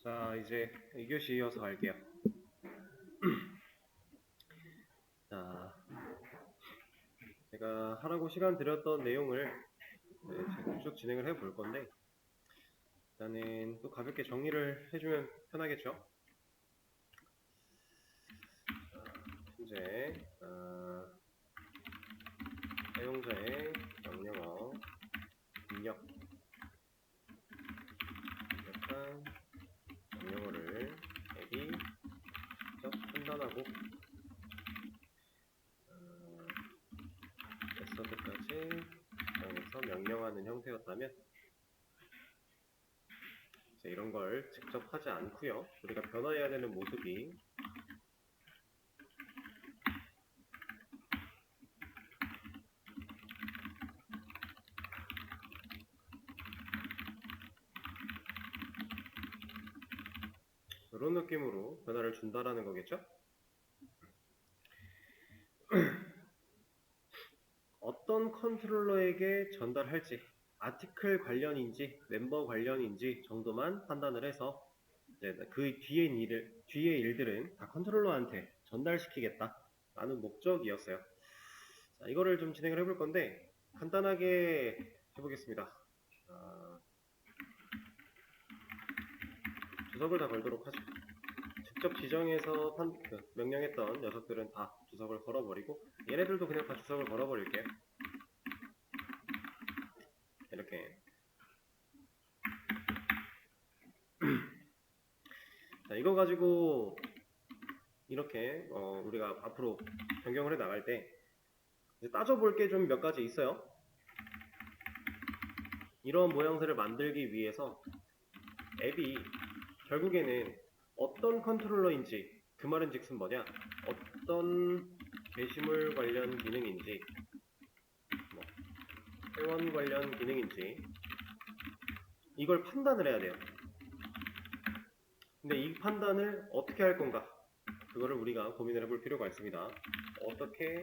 자, 이제 2교시 이어서 갈게요. 자, 제가 하라고 시간 드렸던 내용을 쭉 진행을 해 볼 건데, 일단은 또 가볍게 정리를 해주면 편하겠죠? 현재 사용자의 명령어 입력한 명령어를 앱이 직접 판단하고 메서드까지 사용해서 명령하는 형태였다면 이제 이런 걸 직접 하지 않고요. 우리가 변화해야 되는 모습이 이런 느낌으로 변화를 준다라는 거겠죠? 어떤 컨트롤러에게 전달할지, 아티클 관련인지 멤버 관련인지 정도만 판단을 해서 이제 그 뒤의 일들은 다 컨트롤러한테 전달시키겠다 라는 목적이었어요. 자, 이거를 좀 진행을 해볼 건데 간단하게 해보겠습니다. 주석을 다 걸도록 하죠. 직접 지정해서 명령했던 녀석들은 다 주석을 걸어버리고 얘네들도 그냥 다 주석을 걸어버릴게요. 이렇게. 자, 이거 가지고 이렇게 우리가 앞으로 변경을 해 나갈 때 따져볼 게 좀 몇 가지 있어요. 이런 모양새를 만들기 위해서 앱이 결국에는 어떤 컨트롤러인지, 그 말은 즉슨 뭐냐, 어떤 게시물 관련 기능인지, 회원 관련 기능인지 이걸 판단을 해야 돼요. 근데 이 판단을 어떻게 할 건가? 그거를 우리가 고민을 해볼 필요가 있습니다. 어떻게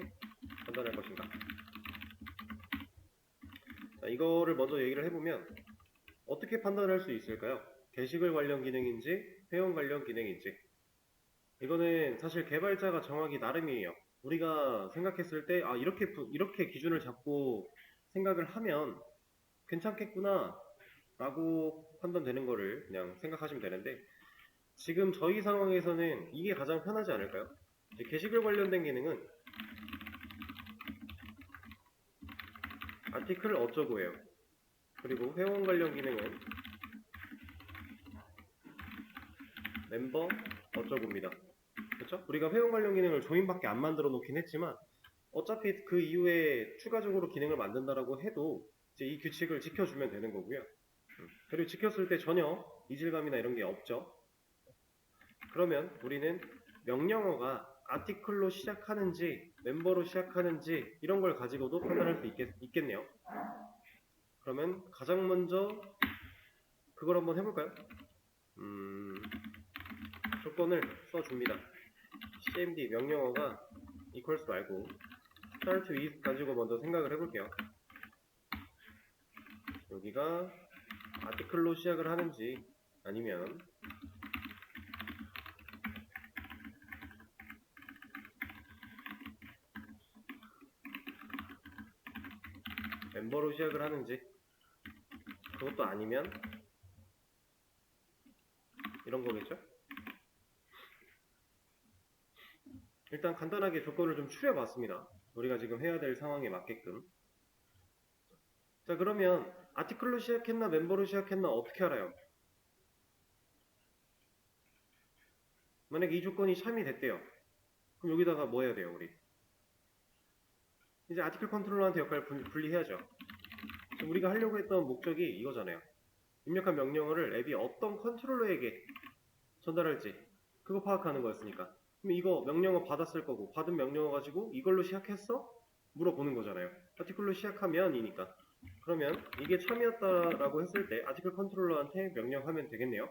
판단할 것인가? 자, 이거를 먼저 얘기를 해보면 어떻게 판단할 수 있을까요? 게시글 관련 기능인지 회원 관련 기능인지 이거는 사실 개발자가 정하기 나름이에요. 우리가 생각했을 때 이렇게 기준을 잡고 생각을 하면 괜찮겠구나 라고 판단되는 거를 그냥 생각하시면 되는데 지금 저희 상황에서는 이게 가장 편하지 않을까요? 게시글 관련된 기능은 아티클 어쩌고예요. 그리고 회원 관련 기능은 멤버 어쩌고입니다. 그렇죠? 우리가 회원 관련 기능을 조인밖에 안 만들어 놓긴 했지만 어차피 그 이후에 추가적으로 기능을 만든다라고 해도 이제 이 규칙을 지켜주면 되는 거고요. 그리고 지켰을 때 전혀 이질감이나 이런 게 없죠. 그러면 우리는 명령어가 아티클로 시작하는지 멤버로 시작하는지 이런 걸 가지고도 판단할 수 있겠네요. 그러면 가장 먼저 그걸 한번 해볼까요? 조건을 써줍니다. cmd 명령어가 equals 말고 start with 가지고 먼저 생각을 해볼게요. 여기가 아티클로 시작을 하는지 아니면 멤버로 시작을 하는지 그것도 아니면 이런 거겠죠? 일단 간단하게 조건을 좀 추려봤습니다. 우리가 지금 해야 될 상황에 맞게끔. 자, 그러면 아티클로 시작했나 멤버로 시작했나 어떻게 알아요? 만약에 이 조건이 참이 됐대요. 그럼 여기다가 뭐 해야 돼요, 우리? 이제 아티클 컨트롤러한테 역할을 분리해야죠. 우리가 하려고 했던 목적이 이거잖아요. 입력한 명령어를 앱이 어떤 컨트롤러에게 전달할지 그거 파악하는 거였으니까. 그럼 이거 명령어 받았을 거고 받은 명령어 가지고 이걸로 시작했어? 물어보는 거잖아요. 아티클로 시작하면이니까. 그러면 이게 참이었다라고 했을 때 아티클 컨트롤러한테 명령하면 되겠네요.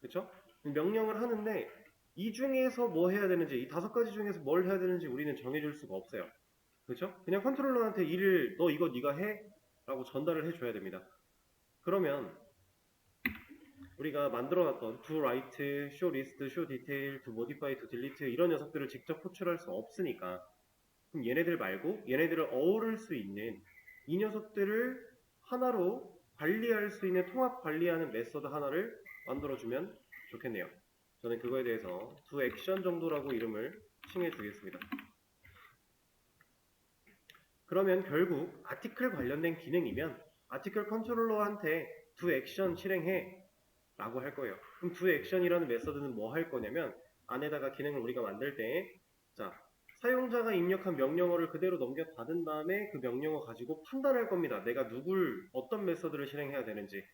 그렇죠? 명령을 하는데 이 중에서 뭐 해야 되는지 이 5가지 중에서 뭘 해야 되는지 우리는 정해줄 수가 없어요. 그렇죠? 그냥 컨트롤러한테 일을 너 이거 네가 해? 라고 전달을 해줘야 됩니다. 그러면 우리가 만들어놨던 do write, show list, show detail, do modify, do delete 이런 녀석들을 직접 호출할 수 없으니까 그럼 얘네들 말고 얘네들을 어우를 수 있는 이 녀석들을 하나로 관리할 수 있는 통합 관리하는 메서드 하나를 만들어주면 좋겠네요. 저는 그거에 대해서 do action 정도라고 이름을 칭해 주겠습니다. 그러면 결국 아티클 관련된 기능이면 아티클 컨트롤러한테 do action 실행해 라고 할 거예요. 그럼 do action이라는 메서드는 뭐 할 거냐면 안에다가 기능을 우리가 만들 때 자, 사용자가 입력한 명령어를 그대로 넘겨받은 다음에 그 명령어 가지고 판단할 겁니다. 내가 어떤 메서드를 실행해야 되는지.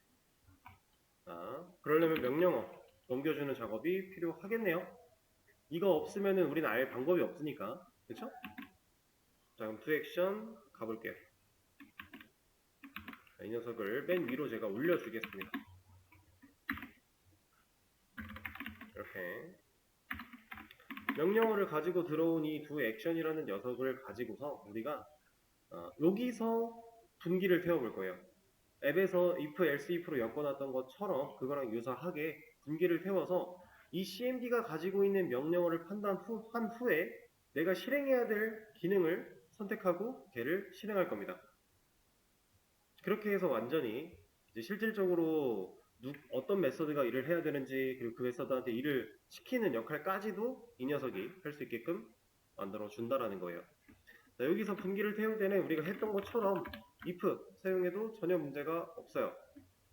자, 그러려면 명령어 넘겨주는 작업이 필요하겠네요. 이거 없으면은 우리는 알 방법이 없으니까. 그쵸? 자, 그럼 do action 가볼게요. 자, 이 녀석을 맨 위로 제가 올려주겠습니다. 이렇게. 명령어를 가지고 들어온 이 do action이라는 녀석을 가지고서 우리가 여기서 분기를 태워볼 거예요. 앱에서 if, else, if로 엮어놨던 것처럼 그거랑 유사하게 분기를 태워서 이 cmd가 가지고 있는 명령어를 판단한 후에 내가 실행해야 될 기능을 선택하고 걔를 실행할 겁니다. 그렇게 해서 완전히 이제 실질적으로 어떤 메서드가 일을 해야 되는지 그리고 그 메서드한테 일을 시키는 역할까지도 이 녀석이 할 수 있게끔 만들어 준다라는 거예요. 자, 여기서 분기를 태울 때는 우리가 했던 것처럼 if 사용해도 전혀 문제가 없어요.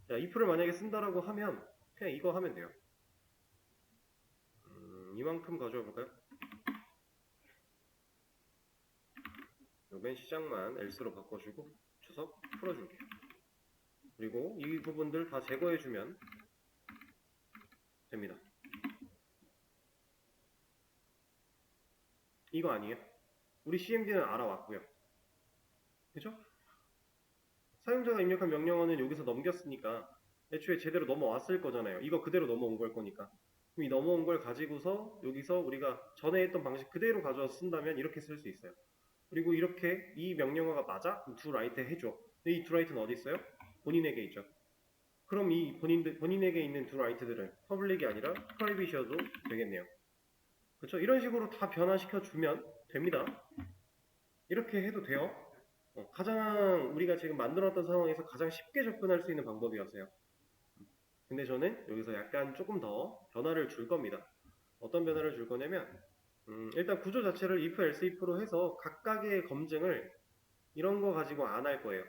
자, if를 만약에 쓴다라고 하면 그냥 이거 하면 돼요. 이만큼 가져와 볼까요? 맨 시작만 else로 바꿔주고 주석 풀어줄게요. 그리고 이 부분들 다 제거해주면 됩니다. 이거 아니에요? 우리 cmd는 알아왔고요. 그죠? 사용자가 입력한 명령어는 여기서 넘겼으니까 애초에 제대로 넘어왔을 거잖아요. 이거 그대로 넘어온 걸 거니까. 그럼 이 넘어온 걸 가지고서 여기서 우리가 전에 했던 방식 그대로 가져와서 쓴다면 이렇게 쓸 수 있어요. 그리고 이렇게 이 명령어가 맞아? 그럼 do write 해줘. 근데 이 do write는 어디 있어요? 본인에게 있죠. 그럼 이 본인에게 있는 do write들은 퍼블릭이 아니라 프라이빗이어도 되겠네요. 그렇죠? 이런 식으로 다 변화시켜 주면 됩니다. 이렇게 해도 돼요. 가장 우리가 지금 만들었던 상황에서 가장 쉽게 접근할 수 있는 방법이었어요. 근데 저는 여기서 약간 조금 더 변화를 줄 겁니다. 어떤 변화를 줄 거냐면 일단 구조 자체를 if, else, if로 해서 각각의 검증을 이런 거 가지고 안 할 거예요.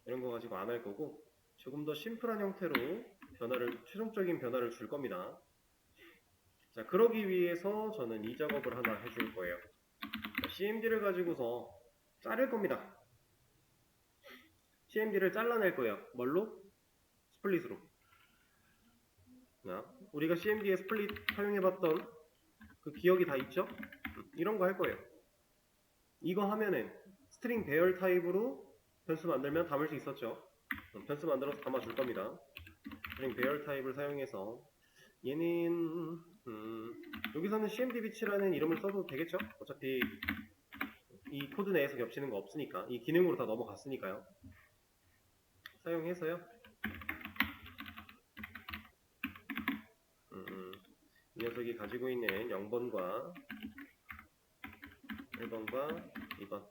이런 거 가지고 안 할 거고 조금 더 심플한 형태로 최종적인 변화를 줄 겁니다. 자, 그러기 위해서 저는 이 작업을 하나 해줄 거예요. cmd를 가지고서 자를 겁니다. cmd를 잘라낼 거예요. 뭘로? 스플릿으로. 자, 우리가 cmd에 스플릿 사용해봤던 그 기억이 다 있죠? 이런 거 할 거예요. 이거 하면은 스트링 배열 타입으로 변수 만들면 담을 수 있었죠. 변수 만들어서 담아줄 겁니다. 스트링 배열 타입을 사용해서 얘는 여기서는 cmdbit라는 이름을 써도 되겠죠? 어차피 이 코드 내에서 겹치는 거 없으니까 이 기능으로 다 넘어갔으니까요. 사용해서요. 이 녀석이 가지고 있는 0번과 1번과 2번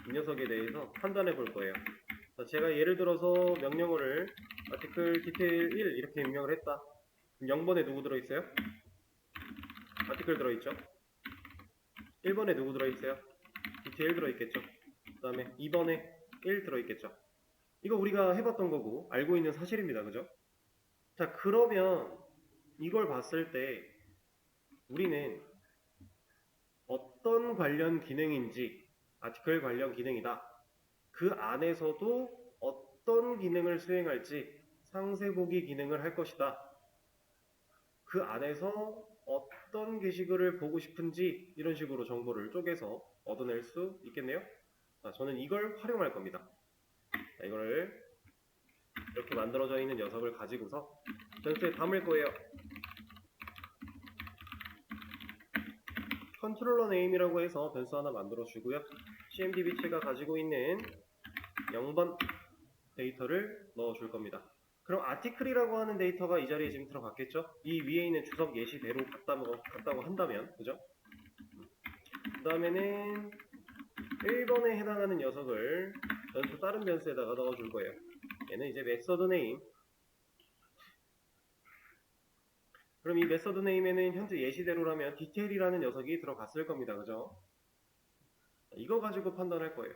이 녀석에 대해서 판단해 볼 거예요. 제가 예를 들어서 명령어를 article detail 1 이렇게 입력을 했다. 그럼 0번에 누구 들어있어요? article 들어있죠. 1번에 누구 들어있어요? detail 들어있겠죠. 그 다음에 2번에 1 들어있겠죠. 이거 우리가 해봤던 거고 알고 있는 사실입니다. 그죠? 자, 그러면 이걸 봤을 때 우리는 어떤 관련 기능인지 아티클 관련 기능이다. 그 안에서도 어떤 기능을 수행할지 상세보기 기능을 할 것이다. 그 안에서 어떤 게시글을 보고 싶은지 이런 식으로 정보를 쪼개서 얻어낼 수 있겠네요. 자, 저는 이걸 활용할 겁니다. 자, 이거를 이렇게 만들어져 있는 녀석을 가지고서 변수에 담을 거예요. 컨트롤러 네임이라고 해서 변수 하나 만들어 주고요. cmdbit가 가지고 있는 0번 데이터를 넣어줄 겁니다. 그럼 article이라고 하는 데이터가 이 자리에 지금 들어갔겠죠? 이 위에 있는 주석 예시대로 같다고 한다면, 그죠? 그 다음에는 1번에 해당하는 녀석을 변수 다른 변수에다가 넣어줄 거예요. 얘는 이제 메서드 네임. 그럼 이 메서드 네임에는 현재 예시대로라면 디테일이라는 녀석이 들어갔을 겁니다. 그죠? 이거 가지고 판단할 거예요.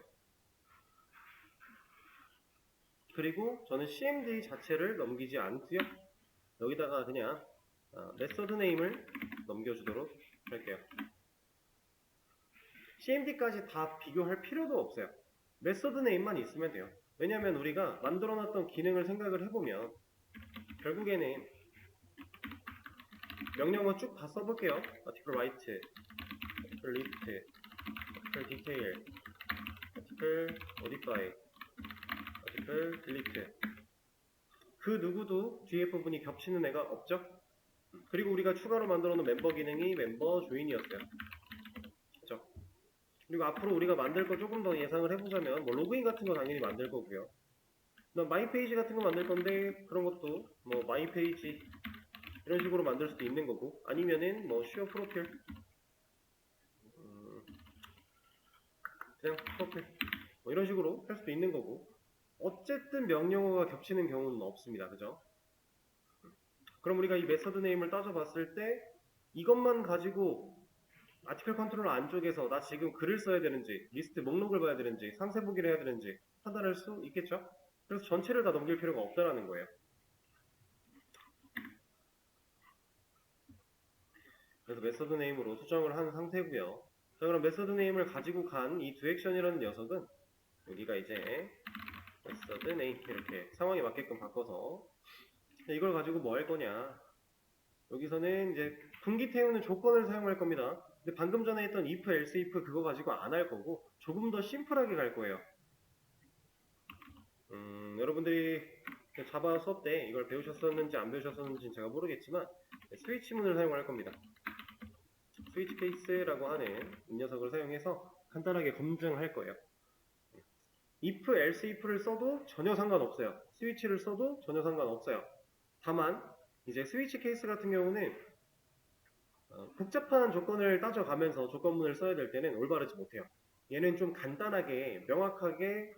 그리고 저는 cmd 자체를 넘기지 않고요. 여기다가 그냥 메서드 네임을 넘겨주도록 할게요. cmd까지 다 비교할 필요도 없어요. 메서드 네임만 있으면 돼요. 왜냐하면 우리가 만들어놨던 기능을 생각을 해보면 결국에는 명령어 쭉 다 써볼게요. article write, article list, article detail, article modify, article delete. 그 누구도 뒤에 부분이 겹치는 애가 없죠? 그리고 우리가 추가로 만들어 놓은 멤버 기능이 멤버 조인이었어요. 그죠? 그리고 앞으로 우리가 만들 거 조금 더 예상을 해보자면 뭐 로그인 같은 거 당연히 만들 거고요. 마이 페이지 같은 거 만들 건데 그런 것도 뭐 마이 페이지 이런 식으로 만들 수도 있는 거고, 아니면은 뭐 슈어 프로필, 그냥 프로필 뭐 이런 식으로 할 수도 있는 거고, 어쨌든 명령어가 겹치는 경우는 없습니다. 그죠? 그럼 우리가 이 메서드 네임을 따져봤을 때 이것만 가지고 아티클 컨트롤 안쪽에서 나 지금 글을 써야 되는지, 리스트 목록을 봐야 되는지, 상세 보기를 해야 되는지 판단할 수 있겠죠? 그래서 전체를 다 넘길 필요가 없다라는 거예요. 그래서 메서드 네임으로 수정을 한 상태고요. 자, 그럼 메서드 네임을 가지고 간 이 두 액션이라는 녀석은 우리가 이제 메서드 네임 이렇게 상황에 맞게끔 바꿔서 이걸 가지고 뭐 할 거냐, 여기서는 이제 분기 태우는 조건을 사용할 겁니다. 근데 방금 전에 했던 if, else, if 그거 가지고 안 할 거고 조금 더 심플하게 갈 거예요. 여러분들이 자바 수업 때 이걸 배우셨었는지 안 배우셨었는지 제가 모르겠지만 스위치문을 사용할 겁니다. 스위치 케이스라고 하는 이 녀석을 사용해서 간단하게 검증할 거예요. if, else, if를 써도 전혀 상관없어요. 스위치를 써도 전혀 상관없어요. 다만 이제 스위치 케이스 같은 경우는 복잡한 조건을 따져가면서 조건문을 써야 될 때는 올바르지 못해요. 얘는 좀 간단하게 명확하게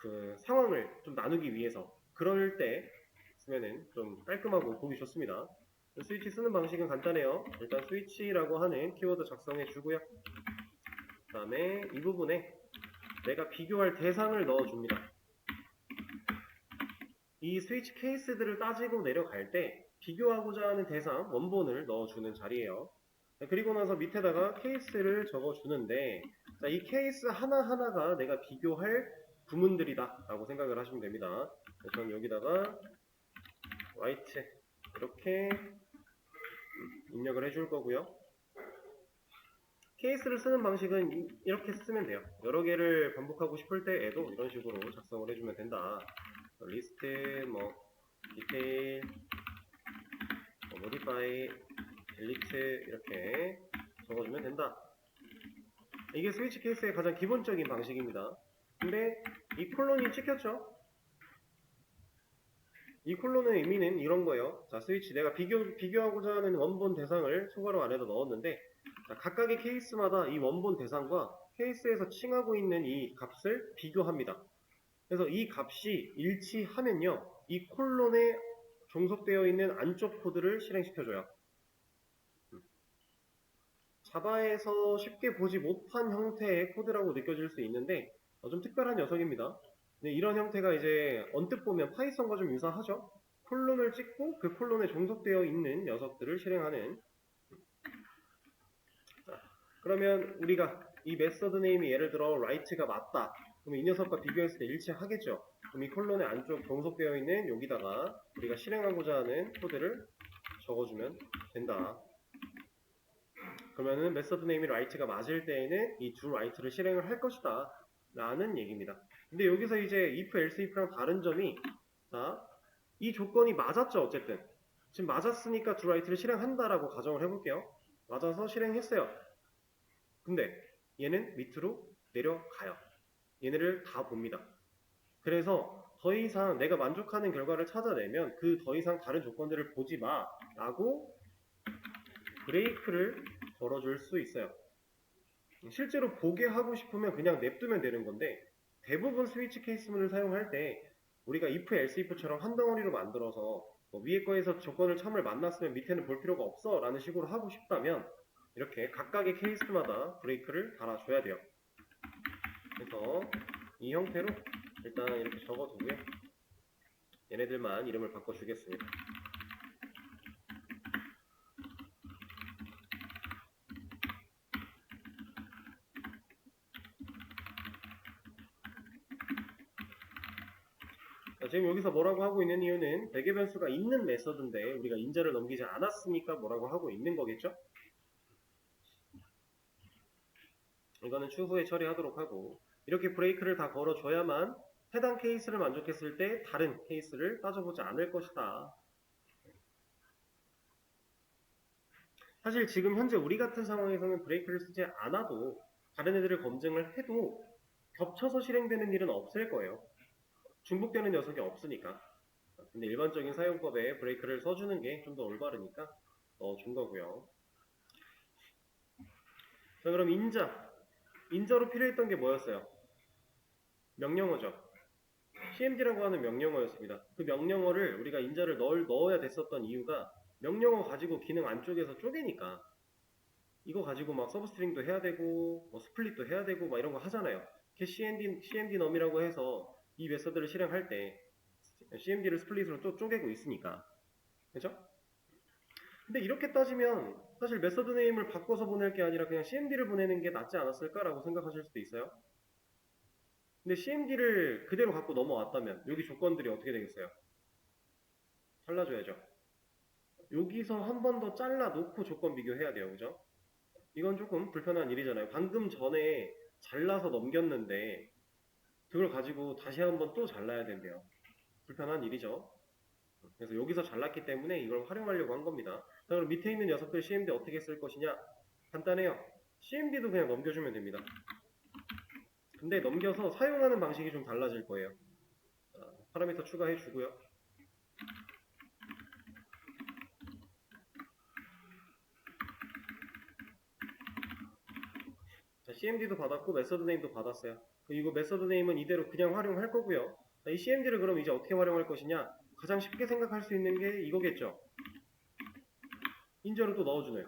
그 상황을 좀 나누기 위해서 그럴 때 쓰면은 좀 깔끔하고 보기 좋습니다. 스위치 쓰는 방식은 간단해요. 일단 스위치라고 하는 키워드 작성해 주고요. 그 다음에 이 부분에 내가 비교할 대상을 넣어줍니다. 이 스위치 케이스들을 따지고 내려갈 때 비교하고자 하는 대상 원본을 넣어주는 자리예요. 그리고 나서 밑에다가 케이스를 적어주는데, 자, 이 케이스 하나하나가 내가 비교할 구문들이다 라고 생각을 하시면 됩니다. 저는 여기다가 write 이렇게 입력을 해줄 거고요. 케이스를 쓰는 방식은 이렇게 쓰면 돼요. 여러 개를 반복하고 싶을 때에도 이런 식으로 작성을 해주면 된다. 리스트, 뭐 디테일, 뭐 modify, delete 이렇게 적어주면 된다. 이게 스위치 케이스의 가장 기본적인 방식입니다. 근데 이 콜론이 찍혔죠? 이 콜론의 의미는 이런 거예요. 자, 스위치 내가 비교하고자 하는 원본 대상을 초괄호 안에다 넣었는데, 자, 각각의 케이스마다 이 원본 대상과 케이스에서 칭하고 있는 이 값을 비교합니다. 그래서 이 값이 일치하면요, 이 콜론에 종속되어 있는 안쪽 코드를 실행시켜줘요. 자바에서 쉽게 보지 못한 형태의 코드라고 느껴질 수 있는데 좀 특별한 녀석입니다. 네, 이런 형태가 이제 언뜻 보면 파이썬과 좀 유사하죠. 콜론을 찍고 그 콜론에 종속되어 있는 녀석들을 실행하는. 자, 그러면 우리가 이 메서드 네임이 예를 들어 write가 맞다. 그럼 이 녀석과 비교했을 때 일치하겠죠. 그럼 이 콜론의 안쪽 종속되어 있는 여기다가 우리가 실행하고자 하는 코드를 적어주면 된다. 그러면은 메서드 네임이 write가 맞을 때에는 이 두 write를 실행을 할 것이다 라는 얘기입니다. 근데 여기서 이제 if, else, if랑 다른 점이, 자, 이 조건이 맞았죠. 어쨌든 지금 맞았으니까 두 write를 실행한다라고 가정을 해볼게요. 맞아서 실행했어요. 근데 얘는 밑으로 내려가요. 얘네를 다 봅니다. 그래서 더 이상 내가 만족하는 결과를 찾아내면 그 더 이상 다른 조건들을 보지 마 라고 브레이크를 걸어줄 수 있어요. 실제로 보게 하고 싶으면 그냥 냅두면 되는 건데 대부분 스위치 케이스문을 사용할 때 우리가 if, else, if처럼 한 덩어리로 만들어서 뭐 위에 거에서 조건을 참을 만났으면 밑에는 볼 필요가 없어 라는 식으로 하고 싶다면 이렇게 각각의 케이스마다 브레이크를 달아줘야 돼요. 그래서 이 형태로 일단 이렇게 적어두고요. 얘네들만 이름을 바꿔주겠습니다. 지금 여기서 뭐라고 하고 있는 이유는 대개 변수가 있는 메서드인데 우리가 인자를 넘기지 않았으니까 뭐라고 하고 있는 거겠죠? 이거는 추후에 처리하도록 하고 이렇게 브레이크를 다 걸어줘야만 해당 케이스를 만족했을 때 다른 케이스를 따져보지 않을 것이다. 사실 지금 현재 우리 같은 상황에서는 브레이크를 쓰지 않아도 다른 애들을 검증을 해도 겹쳐서 실행되는 일은 없을 거예요. 중복되는 녀석이 없으니까. 근데 일반적인 사용법에 브레이크를 써주는 게 좀 더 올바르니까 넣어준 거고요. 자, 그럼 인자로 필요했던 게 뭐였어요? 명령어죠. cmd라고 하는 명령어였습니다. 그 명령어를 우리가 인자를 넣어야 됐었던 이유가 명령어 가지고 기능 안쪽에서 쪼개니까 이거 가지고 막 서브스트링도 해야 되고 뭐 스플릿도 해야 되고 막 이런 거 하잖아요. cmd 넘이라고 해서 이 메서드를 실행할 때 cmd를 스플릿으로 또 쪼개고 있으니까 그죠? 근데 이렇게 따지면 사실 메서드 네임을 바꿔서 보낼 게 아니라 그냥 cmd를 보내는 게 낫지 않았을까라고 생각하실 수도 있어요. 근데 cmd를 그대로 갖고 넘어왔다면 여기 조건들이 어떻게 되겠어요? 잘라줘야죠. 여기서 한 번 더 잘라 놓고 조건 비교해야 돼요. 그죠? 이건 조금 불편한 일이잖아요. 방금 전에 잘라서 넘겼는데 그걸 가지고 다시 한번 또 잘라야 된대요. 불편한 일이죠. 그래서 여기서 잘랐기 때문에 이걸 활용하려고 한 겁니다. 자, 그럼 밑에 있는 녀석들 cmd 어떻게 쓸 것이냐? 간단해요. cmd도 그냥 넘겨주면 됩니다. 근데 넘겨서 사용하는 방식이 좀 달라질 거예요. 파라미터 추가해 주고요. 자, cmd도 받았고 메서드 네임도 받았어요. 이거 메서드 네임은 이대로 그냥 활용할 거고요. 자, 이 cmd를 그럼 이제 어떻게 활용할 것이냐? 가장 쉽게 생각할 수 있는 게 이거겠죠. 인저를 또 넣어주네요.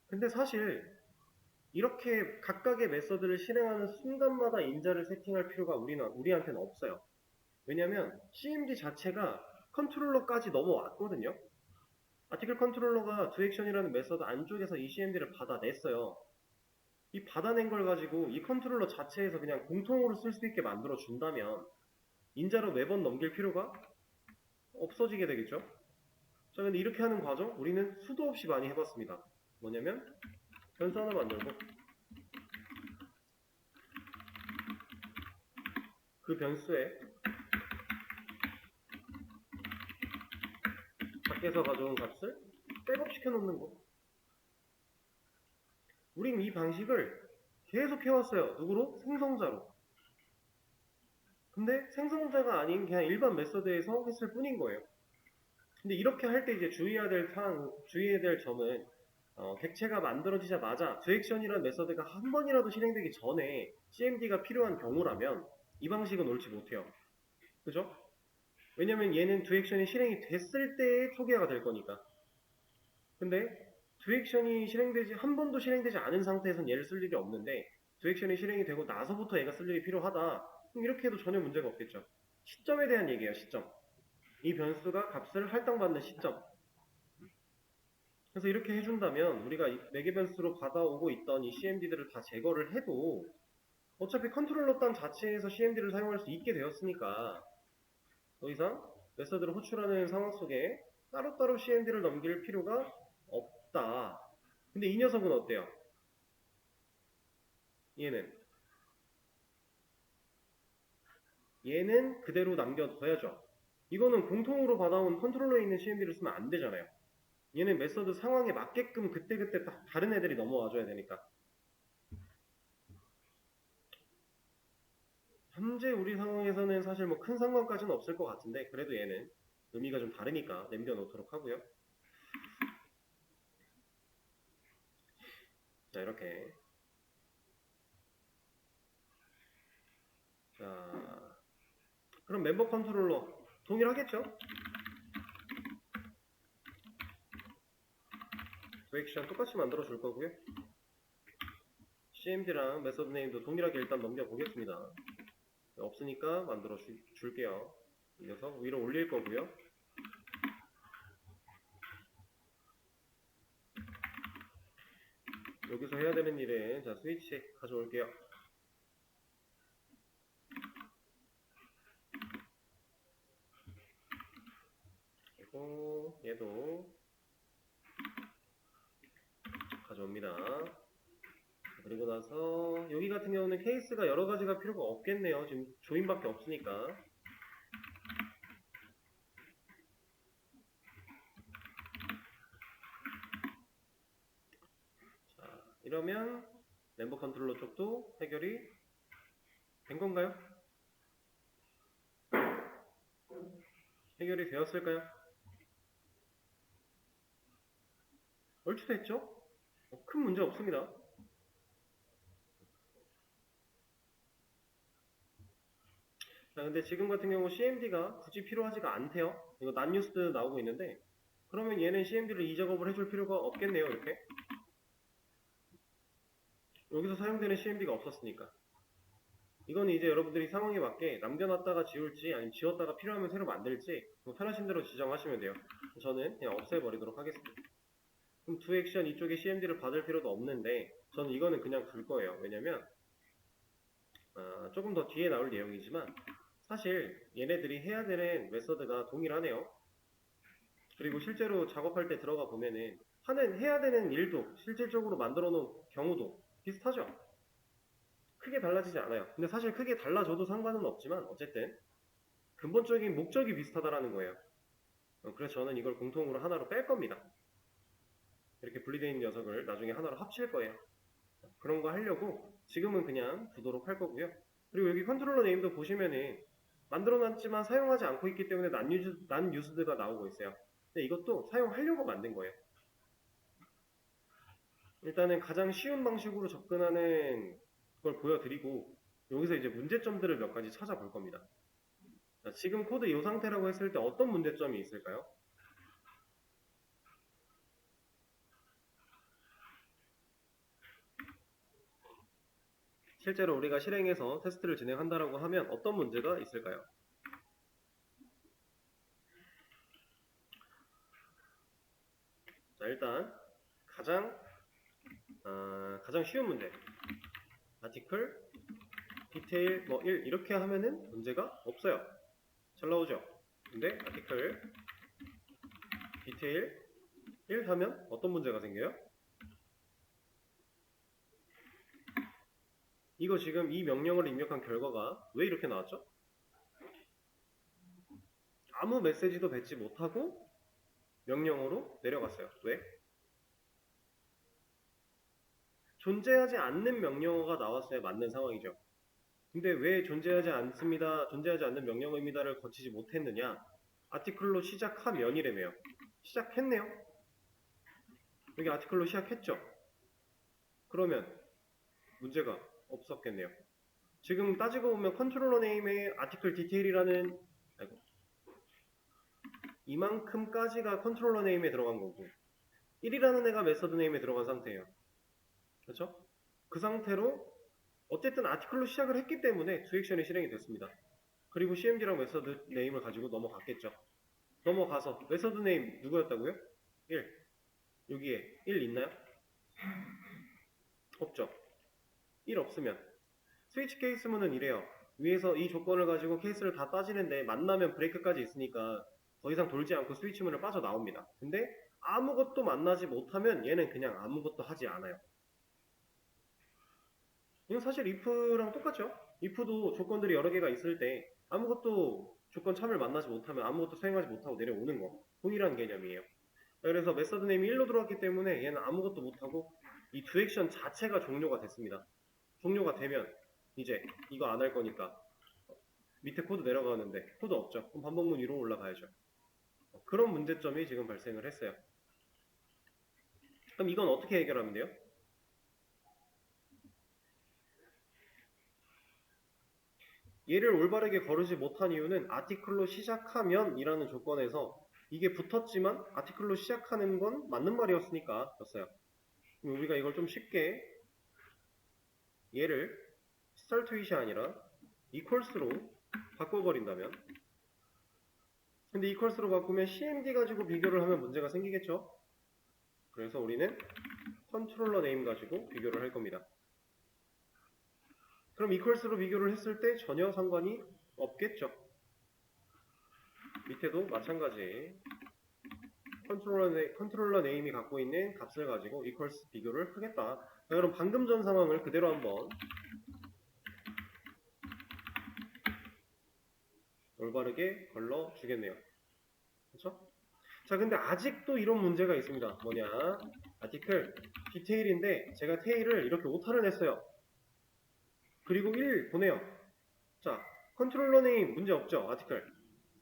근데 사실 이렇게 각각의 메서드를 실행하는 순간마다 인자를 세팅할 필요가 우리한테는 없어요. 왜냐면 cmd 자체가 컨트롤러까지 넘어왔거든요. 아티클 컨트롤러가 doAction이라는 메서드 안쪽에서 이 cmd를 받아냈어요. 이 받아낸 걸 가지고 이 컨트롤러 자체에서 그냥 공통으로 쓸 수 있게 만들어 준다면 인자로 매번 넘길 필요가 없어지게 되겠죠. 자, 근데 이렇게 하는 과정 우리는 수도 없이 많이 해봤습니다. 뭐냐면 변수 하나 만들고 그 변수에 밖에서 가져온 값을 백업시켜 놓는 거. 우린 이 방식을 계속 해왔어요. 누구로? 생성자로. 근데 생성자가 아닌 그냥 일반 메서드에서 했을 뿐인 거예요. 근데 이렇게 할 때 이제 주의해야 될 점은 객체가 만들어지자마자 doAction이라는 메서드가 한 번이라도 실행되기 전에 cmd가 필요한 경우라면 이 방식은 옳지 못해요. 그죠? 왜냐면 얘는 doAction이 실행이 됐을 때 초기화가 될 거니까. 근데 doAction이 한 번도 실행되지 않은 상태에서는 얘를 쓸 일이 없는데 doAction이 실행이 되고 나서부터 얘가 쓸 일이 필요하다. 그럼 이렇게 해도 전혀 문제가 없겠죠. 시점에 대한 얘기예요. 시점. 이 변수가 값을 할당받는 시점. 그래서 이렇게 해준다면 우리가 매개 변수로 받아오고 있던 이 cmd들을 다 제거를 해도 어차피 컨트롤러 단 자체에서 cmd를 사용할 수 있게 되었으니까 더 이상 메서드를 호출하는 상황 속에 따로따로 cmd를 넘길 필요가 없다. 근데 이 녀석은 어때요? 얘는 그대로 남겨둬야죠. 이거는 공통으로 받아온 컨트롤러에 있는 cmd를 쓰면 안 되잖아요. 얘는 메서드 상황에 맞게끔 그때그때 다른 애들이 넘어와줘야 되니까. 현재 우리 상황에서는 사실 뭐 큰 상관까지는 없을 것 같은데 그래도 얘는 의미가 좀 다르니까 남겨놓도록 하고요. 자, 이렇게. 자, 그럼 멤버 컨트롤러 동일하겠죠? 두 액션 똑같이 만들어 줄 거고요. CMD랑 메서드 네임도 동일하게 일단 넘겨 보겠습니다. 없으니까 만들어 줄게요. 이 녀석 위로 올릴 거고요. 여기서 해야 되는 일은 자, 스위치 가져올게요. 그리고 얘도 가져옵니다. 그리고 나서 여기 같은 경우는 케이스가 여러 가지가 필요가 없겠네요. 지금 조인밖에 없으니까. 자, 이러면 멤버 컨트롤러 쪽도 해결이 된 건가요? 해결이 되었을까요? 얼추 됐죠? 큰 문제 없습니다. 자, 근데 지금 같은 경우 CMD가 굳이 필요하지가 않대요. 이거 난뉴스 나오고 있는데 그러면 얘는 CMD를 이 작업을 해줄 필요가 없겠네요. 이렇게 여기서 사용되는 CMD가 없었으니까 이건 이제 여러분들이 상황에 맞게 남겨놨다가 지울지 아니면 지웠다가 필요하면 새로 만들지 뭐 편하신 대로 지정하시면 돼요. 저는 그냥 없애버리도록 하겠습니다. 그럼 두 액션 이쪽에 CMD를 받을 필요도 없는데 저는 이거는 그냥 둘 거예요. 왜냐면 조금 더 뒤에 나올 내용이지만 사실 얘네들이 해야 되는 메서드가 동일하네요. 그리고 실제로 작업할 때 들어가 보면은 해야 되는 일도 실질적으로 만들어 놓은 경우도 비슷하죠. 크게 달라지지 않아요. 근데 사실 크게 달라져도 상관은 없지만 어쨌든 근본적인 목적이 비슷하다라는 거예요. 그래서 저는 이걸 공통으로 하나로 뺄 겁니다. 이렇게 분리되어 있는 녀석을 나중에 하나로 합칠 거예요. 그런 거 하려고 지금은 그냥 두도록 할 거고요. 그리고 여기 컨트롤러 네임도 보시면은 만들어놨지만 사용하지 않고 있기 때문에 난 유스드가 나오고 있어요. 근데 이것도 사용하려고 만든 거예요. 일단은 가장 쉬운 방식으로 접근하는 걸 보여드리고 여기서 이제 문제점들을 몇 가지 찾아볼 겁니다. 자, 지금 코드 이 상태라고 했을 때 어떤 문제점이 있을까요? 실제로 우리가 실행해서 테스트를 진행한다라고 하면 어떤 문제가 있을까요? 자, 일단 가장 쉬운 문제 아티클 디테일 뭐 1 이렇게 하면은 문제가 없어요. 잘 나오죠? 근데 아티클 디테일 1 하면 어떤 문제가 생겨요? 이거 지금 이 명령을 입력한 결과가 왜 이렇게 나왔죠? 아무 메시지도 뱉지 못하고 명령으로 내려갔어요. 왜? 존재하지 않는 명령어가 나왔어야 맞는 상황이죠. 근데 왜 존재하지 않습니다, 존재하지 않는 명령어입니다를 거치지 못했느냐? 아티클로 시작하면이래매요. 시작했네요. 여기 아티클로 시작했죠. 그러면 문제가 없었겠네요. 지금 따지고 보면 컨트롤러 네임에 아티클 디테일이라는 이만큼까지가 컨트롤러 네임에 들어간 거고 1이라는 애가 메서드 네임에 들어간 상태예요. 그렇죠? 그 상태로 어쨌든 아티클로 시작을 했기 때문에 두 액션이 실행이 됐습니다. 그리고 CMD랑 메서드 네임을 가지고 넘어갔겠죠. 넘어가서 메서드 네임 누구였다고요? 1. 여기에 1 있나요? 없죠. 1 없으면 스위치 케이스문은 이래요. 위에서 이 조건을 가지고 케이스를 다 따지는데 만나면 브레이크까지 있으니까 더 이상 돌지 않고 스위치문을 빠져나옵니다. 근데 아무것도 만나지 못하면 얘는 그냥 아무것도 하지 않아요. 이건 사실 if랑 똑같죠? if도 조건들이 여러 개가 있을 때 아무것도 조건 참을 만나지 못하면 아무것도 수행하지 못하고 내려오는 거 동일한 개념이에요. 그래서 메서드 네임이 1로 들어왔기 때문에 얘는 아무것도 못하고 이 두 액션 자체가 종료가 됐습니다. 종료가 되면 이제 이거 안 할 거니까 밑에 코드 내려가는데 코드 없죠. 그럼 반복문 위로 올라가야죠. 그런 문제점이 지금 발생을 했어요. 그럼 이건 어떻게 해결하면 돼요? 얘를 올바르게 거르지 못한 이유는 아티클로 시작하면 이라는 조건에서 이게 붙었지만 아티클로 시작하는 건 맞는 말이었으니까 였어요. 그럼 우리가 이걸 좀 쉽게 얘를 start with이 아니라 equals로 바꿔버린다면, 근데 equals로 바꾸면 cmd 가지고 비교를 하면 문제가 생기겠죠? 그래서 우리는 컨트롤러 네임 가지고 비교를 할 겁니다. 그럼 equals로 비교를 했을 때 전혀 상관이 없겠죠? 밑에도 마찬가지 컨트롤러 네임이 갖고 있는 값을 가지고 equals 비교를 하겠다. 자, 그럼 방금 전 상황을 그대로 한번 올바르게 걸러 주겠네요. 그렇죠? 자, 근데 아직도 이런 문제가 있습니다. 뭐냐? 아티클 디테일인데 제가 테일을 이렇게 오타를 냈어요. 그리고 1 보내요. 자, 컨트롤러 네임 문제 없죠? 아티클.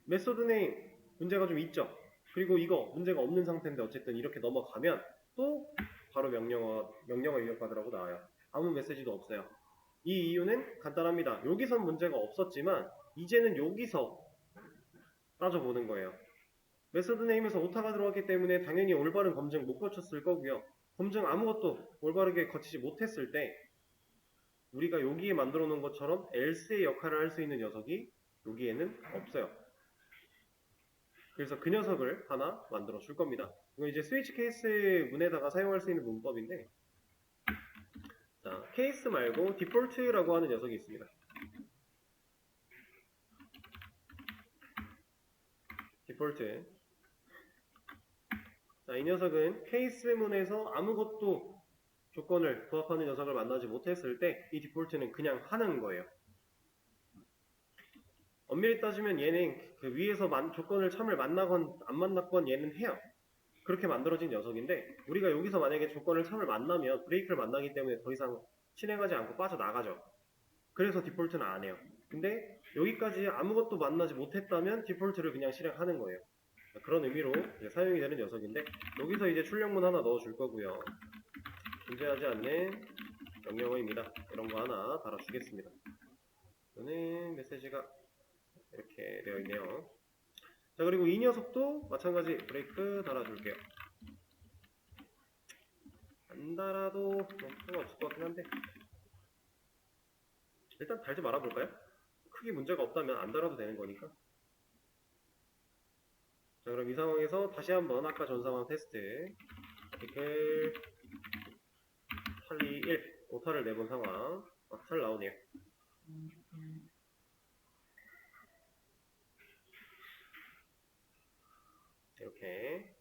메소드 네임 문제가 좀 있죠? 그리고 이거 문제가 없는 상태인데 어쨌든 이렇게 넘어가면 또 바로 명령어 입력받으라고 나와요. 아무 메시지도 없어요. 이 이유는 간단합니다. 여기선 문제가 없었지만 이제는 여기서 따져보는 거예요. 메소드 네임에서 오타가 들어왔기 때문에 당연히 올바른 검증 못 거쳤을 거고요. 검증 아무것도 올바르게 거치지 못했을 때 우리가 여기에 만들어 놓은 것처럼 else의 역할을 할 수 있는 녀석이 여기에는 없어요. 그래서 그 녀석을 하나 만들어 줄 겁니다. 이거 이제 스위치 케이스 문에다가 사용할 수 있는 문법인데, 자, 케이스 말고 디폴트라고 하는 녀석이 있습니다. 디폴트. 자, 이 녀석은 케이스 문에서 아무것도 조건을 부합하는 녀석을 만나지 못했을 때 이 디폴트는 그냥 하는 거예요. 엄밀히 따지면 얘는 그 위에서 조건을 참을 만나건 안 만났건 얘는 해요. 그렇게 만들어진 녀석인데 우리가 여기서 만약에 조건을 참을 만나면 브레이크를 만나기 때문에 더 이상 실행하지 않고 빠져나가죠. 그래서 디폴트는 안 해요. 근데 여기까지 아무것도 만나지 못했다면 디폴트를 그냥 실행하는 거예요. 그런 의미로 사용이 되는 녀석인데 여기서 이제 출력문 하나 넣어줄 거고요. 존재하지 않는 명령어입니다. 이런 거 하나 달아주겠습니다. 이거는 메시지가 이렇게 되어 있네요. 자, 그리고 이 녀석도 마찬가지 브레이크 달아줄게요. 안 달아도 상관없을 것 같긴 한데 일단 달지 말아볼까요? 크게 문제가 없다면 안 달아도 되는 거니까. 자, 그럼 이 상황에서 다시 한번 아까 전 상황 테스트 아티클 찰리 1 오타를 내본 상황 잘 나오네요. 이렇게.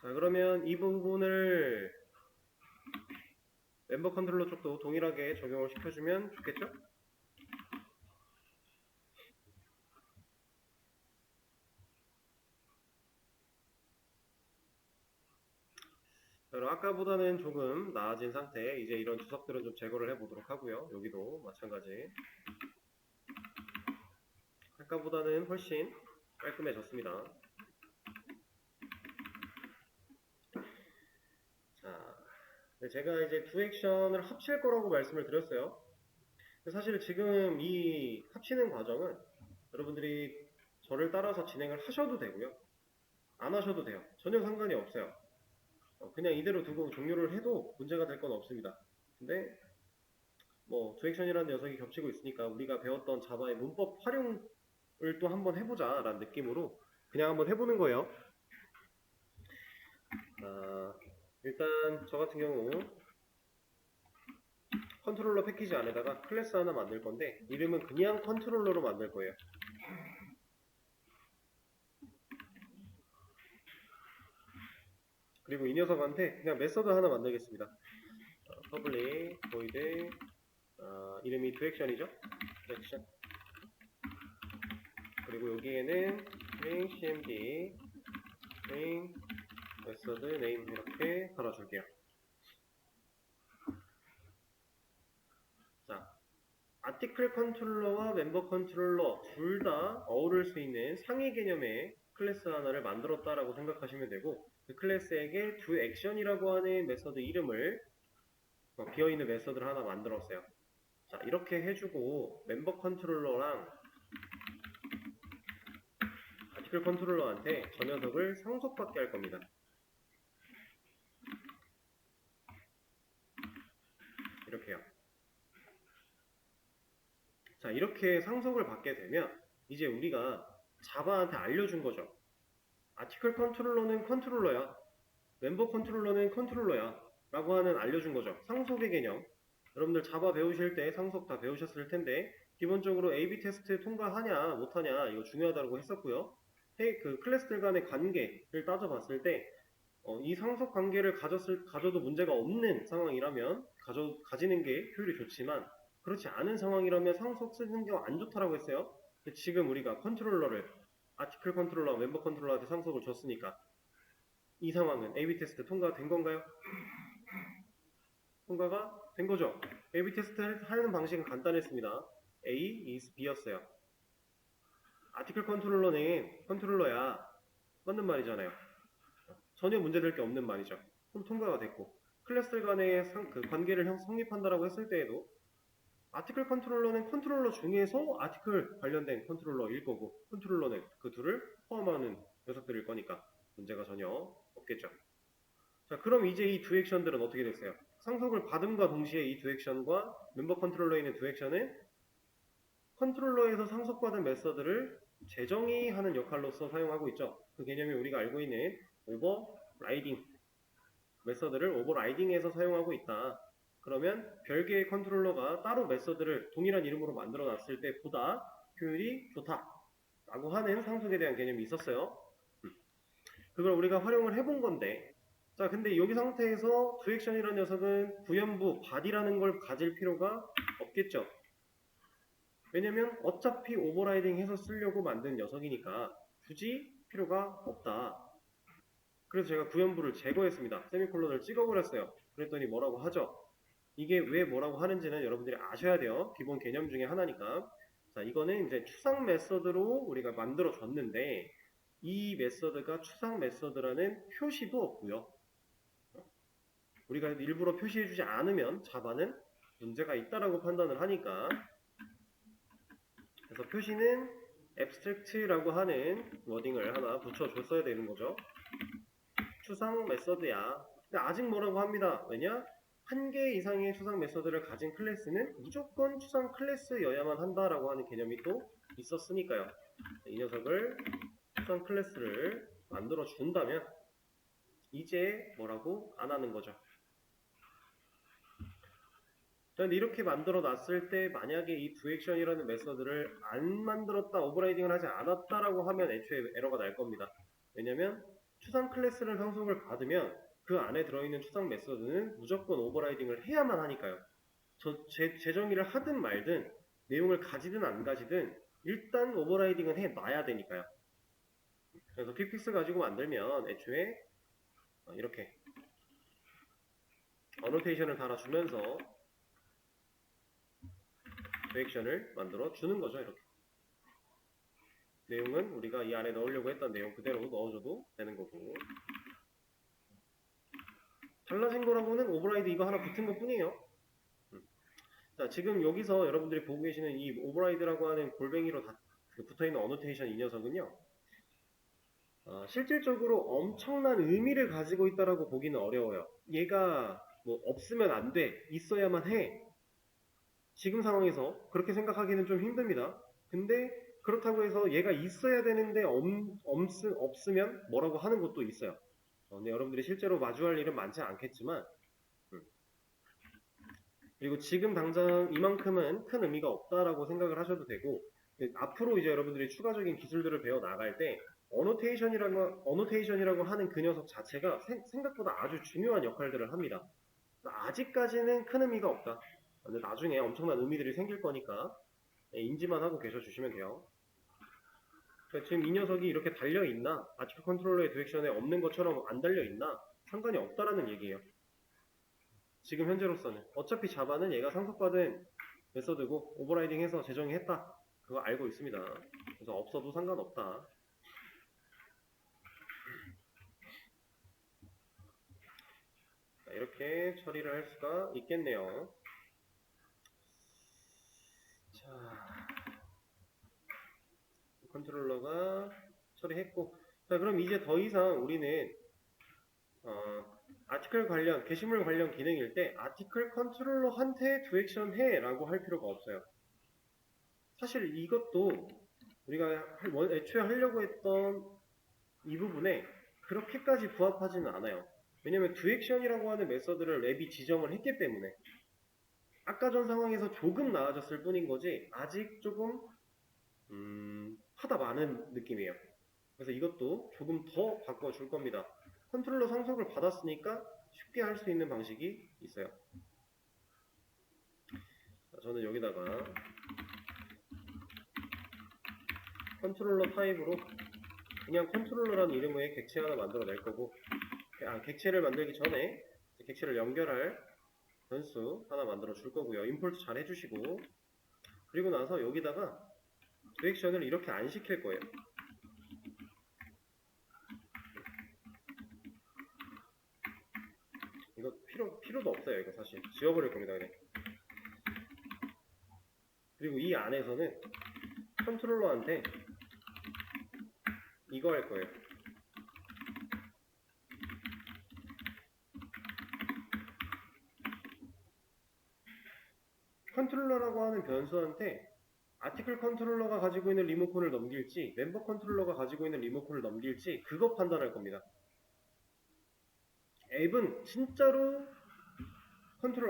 자, 그러면 이 부분을 멤버 컨트롤러 쪽도 동일하게 적용을 시켜주면 좋겠죠? 자, 그럼 아까보다는 조금 나아진 상태. 이제 이런 주석들은 좀 제거를 해보도록 하고요. 여기도 마찬가지. 아까보다는 훨씬 깔끔해졌습니다. 자, 제가 이제 두 액션을 합칠 거라고 말씀을 드렸어요. 사실 지금 이 합치는 과정은 여러분들이 저를 따라서 진행을 하셔도 되고요. 안 하셔도 돼요. 전혀 상관이 없어요. 그냥 이대로 두고 종료를 해도 문제가 될 건 없습니다. 근데 뭐 두 액션이라는 녀석이 겹치고 있으니까 우리가 배웠던 자바의 문법 활용을 또 한번 해보자 라는 느낌으로 그냥 한번 해보는 거예요. 일단 저 같은 경우 컨트롤러 패키지 안에다가 클래스 하나 만들 건데 이름은 그냥 컨트롤러로 만들 거예요. 그리고 이 녀석한테 그냥 메서드 하나 만들겠습니다. public void 이름이 doAction이죠? doAction. 그리고 여기에는 string cmd string method name 이렇게 달아줄게요. 아티클 컨트롤러와 멤버 컨트롤러 둘 다 어우를 수 있는 상위 개념의 클래스 하나를 만들었다라고 생각하시면 되고, 그 클래스에게 두 액션이라고 하는 메서드 이름을 비어있는 메서드를 하나 만들었어요. 자, 이렇게 해주고 멤버 컨트롤러랑 아티클 컨트롤러한테 저 녀석을 상속받게 할 겁니다. 이렇게요. 자, 이렇게 상속을 받게 되면 이제 우리가 자바한테 알려준 거죠. 아티클 컨트롤러는 컨트롤러야. 멤버 컨트롤러는 컨트롤러야. 라고 하는 알려준 거죠. 상속의 개념. 여러분들 자바 배우실 때 상속 다 배우셨을 텐데, 기본적으로 A/B 테스트 통과하냐 못하냐 이거 중요하다고 했었고요. 그 클래스들 간의 관계를 따져봤을 때 이 상속 관계를 가져도 문제가 없는 상황이라면 가지는 게 효율이 좋지만, 그렇지 않은 상황이라면 상속 쓰는 게 안 좋다라고 했어요. 지금 우리가 컨트롤러를 아티클 컨트롤러, 멤버 컨트롤러한테 상속을 줬으니까 이 상황은 A/B 테스트 통과된 건가요? 통과가 된 거죠. A/B 테스트 하는 방식은 간단했습니다. A is B였어요. 아티클 컨트롤러는 컨트롤러야. 맞는 말이잖아요. 전혀 문제될 게 없는 말이죠. 그럼 통과가 됐고, 클래스들 간의 그 관계를 성립한다라고 했을 때에도 아티클 컨트롤러는 컨트롤러 중에서 아티클 관련된 컨트롤러일 거고, 컨트롤러는 그 둘을 포함하는 녀석들일 거니까 문제가 전혀 없겠죠. 자, 그럼 이제 이 두 액션들은 어떻게 됐어요? 상속을 받음과 동시에 이 두 액션과 멤버 컨트롤러에 있는 두 액션은 컨트롤러에서 상속받은 메서드를 재정의하는 역할로서 사용하고 있죠. 그 개념이 우리가 알고 있는 오버라이딩 메서드를 오버라이딩해서 사용하고 있다. 그러면 별개의 컨트롤러가 따로 메서드를 동일한 이름으로 만들어 놨을 때 보다 효율이 좋다 라고 하는 상속에 대한 개념이 있었어요. 그걸 우리가 활용을 해본 건데, 자, 근데 여기 상태에서 두 액션이라는 녀석은 부연부 body라는 걸 가질 필요가 없겠죠. 왜냐면 어차피 오버라이딩 해서 쓰려고 만든 녀석이니까 굳이 필요가 없다. 그래서 제가 구연부를 제거했습니다. 세미콜론을 찍어버렸어요. 그랬더니 뭐라고 하죠? 이게 왜 뭐라고 하는지는 여러분들이 아셔야 돼요. 기본 개념 중에 하나니까. 자, 이거는 이제 추상 메서드로 우리가 만들어 줬는데, 이 메서드가 추상 메서드라는 표시도 없고요. 우리가 일부러 표시해주지 않으면 자바는 문제가 있다라고 판단을 하니까, 그래서 표시는 abstract라고 하는 워딩을 하나 붙여줬어야 되는 거죠. 추상 메서드야. 근데 아직 뭐라고 합니다. 왜냐? 한 개 이상의 추상 메서드를 가진 클래스는 무조건 추상 클래스여야만 한다라고 하는 개념이 또 있었으니까요. 이 녀석을 추상 클래스를 만들어 준다면 이제 뭐라고 안 하는 거죠. 그런데 이렇게 만들어 놨을 때 만약에 이 두 액션이라는 메서드를 안 만들었다, 오버라이딩을 하지 않았다라고 하면 애초에 에러가 날 겁니다. 왜냐면 추상 클래스를 상속을 받으면 그 안에 들어있는 추상 메서드는 무조건 오버라이딩을 해야만 하니까요. 재정의를 하든 말든 내용을 가지든 안 가지든 일단 오버라이딩은 해놔야 되니까요. 그래서 퀵픽스 가지고 만들면 애초에 이렇게 어노테이션을 달아주면서 두 액션을 만들어 주는 거죠. 이렇게 내용은 우리가 이 안에 넣으려고 했던 내용 그대로 넣어줘도 되는 거고, 달라진 거라고는 오버라이드 이거 하나 붙은 것 뿐이에요. 자, 지금 여기서 여러분들이 보고 계시는 이 오버라이드라고 하는 골뱅이로 다 붙어있는 어노테이션 이 녀석은요, 실질적으로 엄청난 의미를 가지고 있다라고 보기는 어려워요. 얘가 뭐 없으면 안 돼, 있어야만 해, 지금 상황에서 그렇게 생각하기는 좀 힘듭니다. 근데 그렇다고 해서 얘가 있어야 되는데 없으면 뭐라고 하는 것도 있어요. 근데 여러분들이 실제로 마주할 일은 많지 않겠지만, 그리고 지금 당장 이만큼은 큰 의미가 없다라고 생각을 하셔도 되고, 앞으로 이제 여러분들이 추가적인 기술들을 배워 나갈 때 어노테이션이라고 하는 그 녀석 자체가 생각보다 아주 중요한 역할들을 합니다. 아직까지는 큰 의미가 없다. 근데 나중에 엄청난 의미들이 생길 거니까 인지만 하고 계셔 주시면 돼요. 그러니까 지금 이 녀석이 이렇게 달려있나, 아티클 컨트롤러의 두 액션에 없는 것처럼 안 달려있나 상관이 없다라는 얘기예요. 지금 현재로서는 어차피 자바는 얘가 상속받은 메서드고 오버라이딩해서 재정의했다. 그거 알고 있습니다. 그래서 없어도 상관없다. 자, 이렇게 처리를 할 수가 있겠네요. 자, 컨트롤러가 처리했고, 자, 그럼 이제 더 이상 우리는 아티클 관련, 게시물 관련 기능일 때 아티클 컨트롤러한테 두 액션 해 라고 할 필요가 없어요. 사실 이것도 우리가 애초에 하려고 했던 이 부분에 그렇게까지 부합하지는 않아요. 왜냐면 두 액션이라고 하는 메서드를 랩이 지정을 했기 때문에 아까 전 상황에서 조금 나아졌을 뿐인 거지 아직 조금 하다 많은 느낌이에요. 그래서 이것도 조금 더 바꿔줄 겁니다. 컨트롤러 상속을 받았으니까 쉽게 할 수 있는 방식이 있어요. 저는 여기다가 컨트롤러 타입으로 그냥 컨트롤러라는 이름의 객체 하나 만들어 낼 거고, 객체를 만들기 전에 객체를 연결할 변수 하나 만들어 줄 거고요. 임포트 잘 해주시고, 그리고 나서 여기다가 리액션을 이렇게 안 시킬 거예요. 이거 필요도 없어요. 이거 사실 지워버릴 겁니다. 그냥. 그리고 이 안에서는 컨트롤러한테 이거 할 거예요. 컨트롤러라고 하는 변수한테 아티클 컨트롤러가 가지고 있는 리모컨을 넘길지 멤버 컨트롤러가 가지고 있는 리모컨을 넘길지 그거 판단할 겁니다. 앱은 진짜로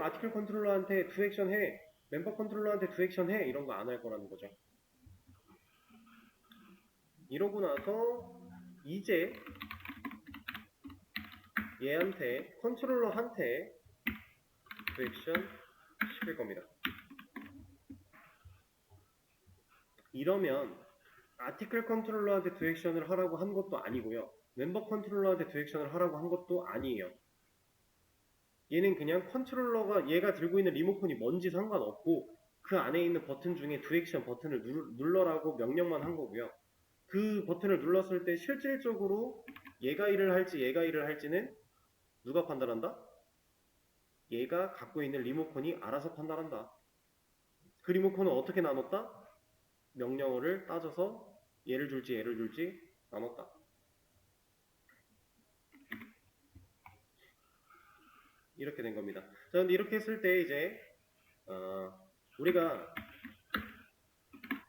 아티클 컨트롤러한테 두 액션 해, 멤버 컨트롤러한테 두 액션 해 이런 거 안 할 거라는 거죠. 이러고 나서 이제 얘한테 컨트롤러한테 두 액션 시킬 겁니다. 이러면 아티클 컨트롤러한테 두 액션을 하라고 한 것도 아니고요. 멤버 컨트롤러한테 두 액션을 하라고 한 것도 아니에요. 얘는 그냥 컨트롤러가 얘가 들고 있는 리모컨이 뭔지 상관없고 그 안에 있는 버튼 중에 두 액션 버튼을 눌러라고 명령만 한 거고요. 그 버튼을 눌렀을 때 실질적으로 얘가 일을 할지 얘가 일을 할지는 누가 판단한다? 얘가 갖고 있는 리모컨이 알아서 판단한다. 그 리모컨은 어떻게 나눴다? 명령어를 따져서 얘를 줄지 얘를 줄지 나눴다. 이렇게 된 겁니다. 자, 근데 이렇게 했을 때 이제 우리가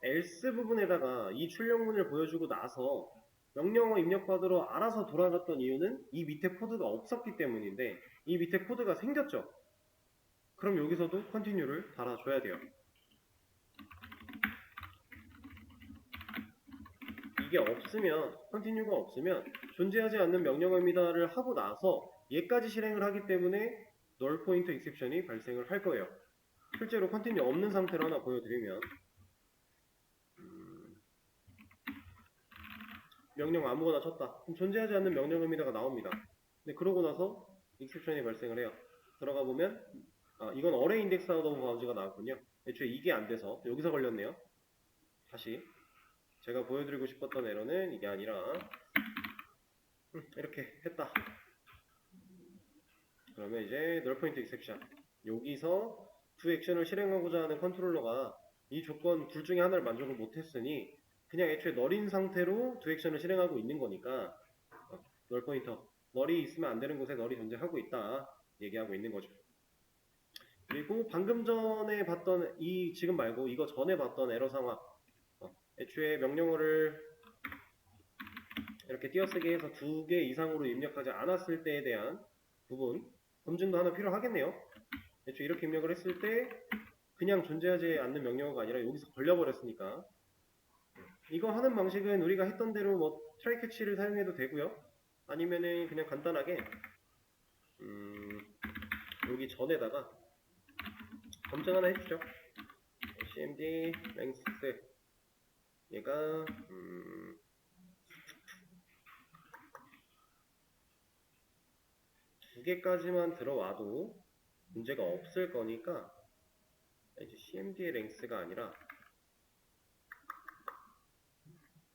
else 부분에다가 이 출력문을 보여주고 나서 명령어 입력받으러 알아서 돌아갔던 이유는 이 밑에 코드가 없었기 때문인데 이 밑에 코드가 생겼죠. 그럼 여기서도 continue를 달아줘야 돼요. 이게 없으면 continue가 없으면 존재하지 않는 명령어입니다를 하고 나서 얘까지 실행을 하기 때문에 null pointer exception이 발생을 할 거예요. 실제로 continue 없는 상태로 하나 보여드리면 명령 아무거나 쳤다. 그럼 존재하지 않는 명령어입니다가 나옵니다. 근데 그러고 나서 exception이 발생을 해요. 들어가 보면 이건 array index out of bounds가 나왔군요. 애초에 이게 안 돼서 여기서 걸렸네요. 다시 제가 보여드리고 싶었던 에러는 이게 아니라 이렇게 했다. 그러면 이제 null point exception 여기서 두 액션을 실행하고자 하는 컨트롤러가 이 조건 둘 중에 하나를 만족을 못했으니 그냥 애초에 널인 상태로 두 액션을 실행하고 있는 거니까 null pointer 널이 있으면 안 되는 곳에 널이 존재하고 있다 얘기하고 있는 거죠. 그리고 방금 전에 봤던 지금 말고 이거 전에 봤던 에러 상황 애초에 명령어를 이렇게 띄어쓰기 해서 2개 이상으로 입력하지 않았을 때에 대한 부분 검증도 하나 필요하겠네요. 애초에 이렇게 입력을 했을 때 그냥 존재하지 않는 명령어가 아니라 여기서 걸려버렸으니까 이거 하는 방식은 우리가 했던 대로 뭐 트라이 캐치를 사용해도 되고요. 아니면은 그냥 간단하게 여기 전에다가 검증 하나 해주죠. cmd length 얘가 두 개까지만 들어와도 문제가 없을 거니까 이제 cmd의 랭스가 아니라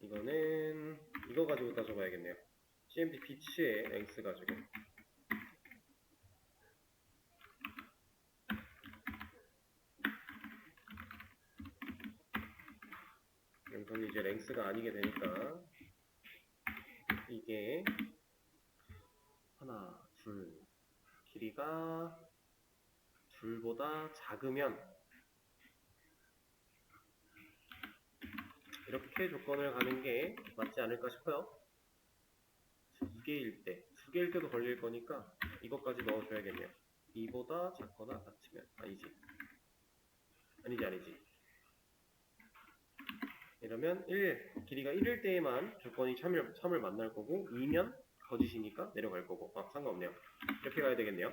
이거는 이거 가지고 따져봐야겠네요. cmd 비치의 랭스 가지고. 여기서는 이제 랭스가 아니게 되니까 이게 하나, 둘, 길이가 둘보다 작으면 이렇게 조건을 가는 게 맞지 않을까 싶어요. 두 개일 때도 걸릴 거니까 이것까지 넣어줘야겠네요. 2보다 작거나 같으면 아니지. 이러면 길이가 1일 때에만 조건이 참을 만날 거고 2면 거짓이니까 내려갈 거고 상관없네요. 이렇게 가야 되겠네요.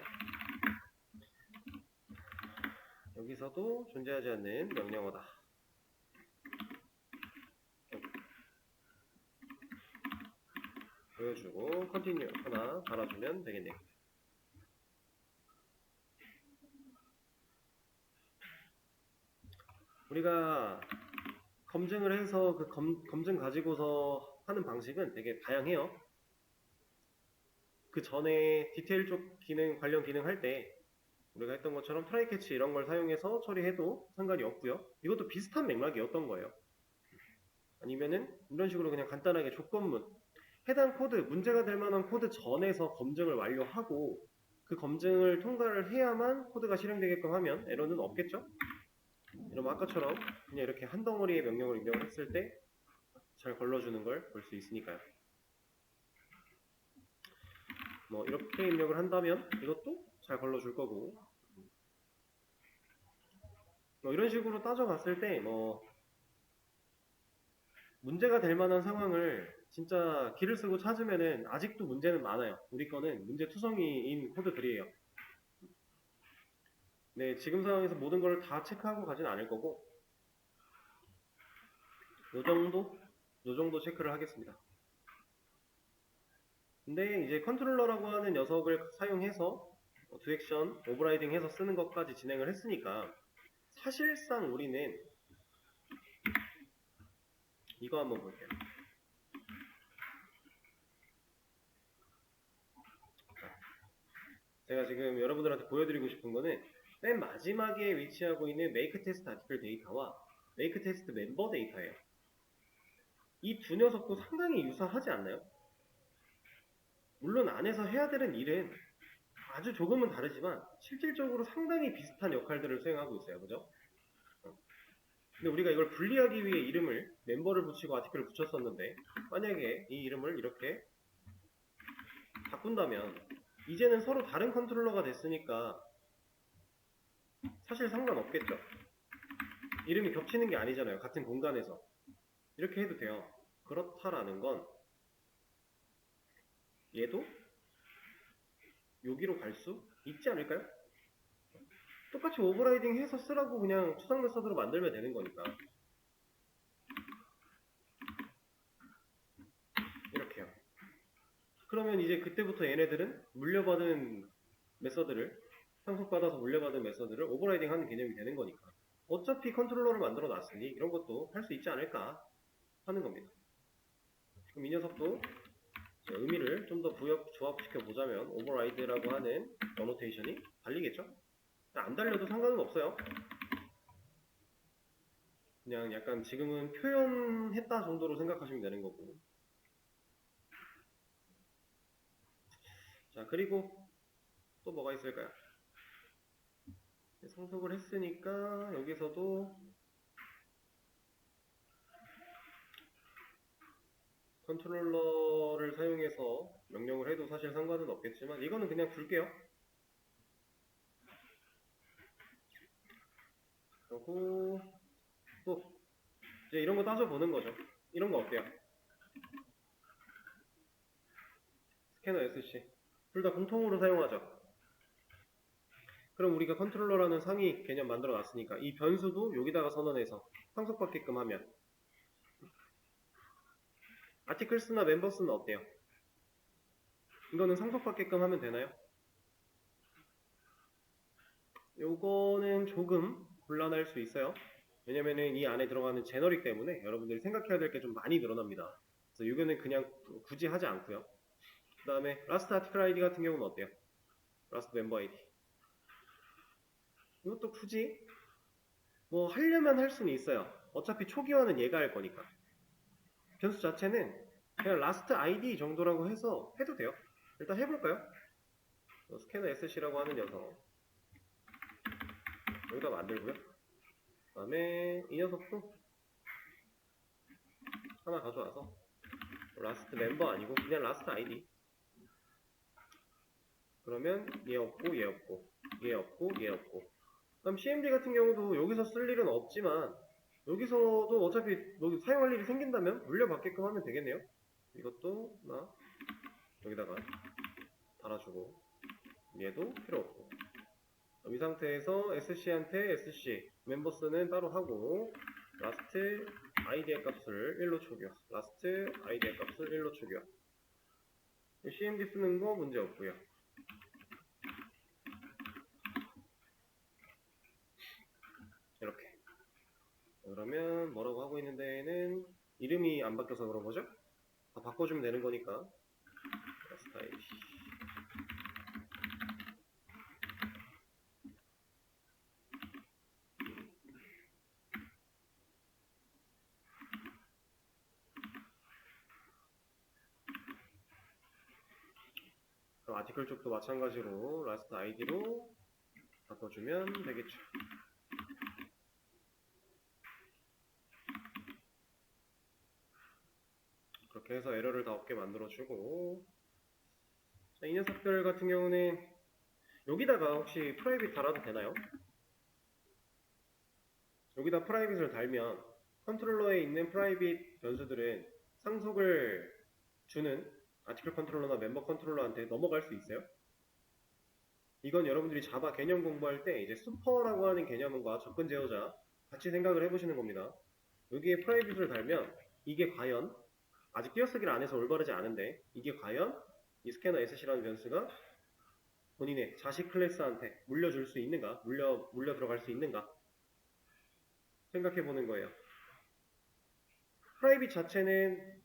여기서도 존재하지 않는 명령어다. 보여주고 컨티뉴 하나 달아주면 되겠네요. 우리가 검증을 해서 그 검증 가지고서 하는 방식은 되게 다양해요. 그 전에 디테일 쪽 관련 기능 할 때 우리가 했던 것처럼 트라이 캐치 이런 걸 사용해서 처리해도 상관이 없고요. 이것도 비슷한 맥락이었던 거예요. 아니면은 이런 식으로 그냥 간단하게 조건문 해당 코드, 문제가 될 만한 코드 전에서 검증을 완료하고 그 검증을 통과를 해야만 코드가 실행되게끔 하면 에러는 없겠죠? 이러면 아까처럼 그냥 이렇게 한 덩어리의 명령을 입력을 했을 때 잘 걸러주는 걸 볼 수 있으니까요. 뭐 이렇게 입력을 한다면 이것도 잘 걸러줄 거고 뭐 이런 식으로 따져봤을 때 뭐 문제가 될 만한 상황을 진짜 기를 쓰고 찾으면은 아직도 문제는 많아요. 우리 거는 문제투성이인 코드들이에요. 네, 지금 상황에서 모든 걸 다 체크하고 가진 않을 거고 요 정도 체크를 하겠습니다. 근데 이제 컨트롤러라고 하는 녀석을 사용해서 두 액션 오버라이딩 해서 쓰는 것까지 진행을 했으니까 사실상 우리는 이거 한번 볼게요. 제가 지금 여러분들한테 보여드리고 싶은 거는 맨 마지막에 위치하고 있는 make test article 데이터와 make test member 데이터예요. 이 두 녀석도 상당히 유사하지 않나요? 물론 안에서 해야 되는 일은 아주 조금은 다르지만 실질적으로 상당히 비슷한 역할들을 수행하고 있어요. 그죠? 근데 우리가 이걸 분리하기 위해 이름을 멤버를 붙이고 아티클을 붙였었는데 만약에 이 이름을 이렇게 바꾼다면 이제는 서로 다른 컨트롤러가 됐으니까 사실 상관없겠죠. 이름이 겹치는 게 아니잖아요. 같은 공간에서. 이렇게 해도 돼요. 그렇다라는 건 얘도 여기로 갈 수 있지 않을까요? 똑같이 오버라이딩 해서 쓰라고 그냥 추상 메서드로 만들면 되는 거니까. 이렇게요. 그러면 이제 그때부터 얘네들은 물려받은 메서드를 상속받아서 물려받은 메서드를 오버라이딩 하는 개념이 되는 거니까. 어차피 컨트롤러를 만들어 놨으니 이런 것도 할 수 있지 않을까 하는 겁니다. 그럼 이 녀석도 의미를 좀 더 조합시켜 보자면 오버라이드라고 하는 어노테이션이 달리겠죠? 안 달려도 상관은 없어요. 그냥 약간 지금은 표현했다 정도로 생각하시면 되는 거고. 자, 그리고 또 뭐가 있을까요? 상속을 했으니까 여기서도 컨트롤러를 사용해서 명령을 해도 사실 상관은 없겠지만 이거는 그냥 둘게요. 그리고 또 이제 이런 거 따져보는 거죠. 이런 거 어때요? 스캐너 SC 둘 다 공통으로 사용하죠. 그럼 우리가 컨트롤러라는 상위 개념 만들어 놨으니까 이 변수도 여기다가 선언해서 상속받게끔 하면 아티클스나 멤버스는 어때요? 이거는 상속받게끔 하면 되나요? 요거는 조금 곤란할 수 있어요. 왜냐면은 이 안에 들어가는 제너릭 때문에 여러분들이 생각해야 될 게 좀 많이 늘어납니다. 그래서 이거는 그냥 굳이 하지 않고요. 그 다음에 라스트 아티클 아이디 같은 경우는 어때요? 라스트 멤버 아이디. 이것도 굳이 뭐 하려면 할 수는 있어요. 어차피 초기화는 얘가 할 거니까. 변수 자체는 그냥 라스트 아이디 정도라고 해서 해도 돼요. 일단 해볼까요? 스캐너 SC라고 하는 녀석 여기다 만들고요. 그 다음에 이 녀석도 하나 가져와서 라스트 멤버 아니고 그냥 라스트 아이디. 그러면 얘 없고 얘 없고 얘 없고 얘 없고. 그럼 CMD 같은 경우도 여기서 쓸 일은 없지만 여기서도 어차피 여기 사용할 일이 생긴다면 물려받게끔 하면 되겠네요. 이것도 나 여기다가 달아주고 얘도 필요 없고. 이 상태에서 SC한테 SC 멤버스는 따로 하고 라스트 아이디의 값을 1로 초기화. 라스트 아이디의 값을 1로 초기화. CMD 쓰는 거 문제 없고요. 이렇게. 그러면 뭐라고 하고 있는 데에는 이름이 안 바뀌어서 그런 거죠? 다 바꿔주면 되는 거니까. 라스트 아이디. 그럼 아티클 쪽도 마찬가지로 라스트 아이디로 바꿔주면 되겠죠. 그렇게 해서 에러를 다 없게 만들어주고. 자, 이 녀석들 같은 경우는 여기다가 혹시 프라이빗 달아도 되나요? 여기다 프라이빗을 달면 컨트롤러에 있는 프라이빗 변수들은 상속을 주는 아티클 컨트롤러나 멤버 컨트롤러한테 넘어갈 수 있어요. 이건 여러분들이 자바 개념 공부할 때 이제 슈퍼라고 하는 개념과 접근 제어자 같이 생각을 해보시는 겁니다. 여기에 프라이빗을 달면 이게 과연 아직 띄어쓰기를 안 해서 올바르지 않은데 이게 과연 이 스캐너 SC라는 변수가 본인의 자식 클래스한테 물려줄 수 있는가? 물려 들어갈 수 있는가? 생각해 보는 거예요. 프라이빗 자체는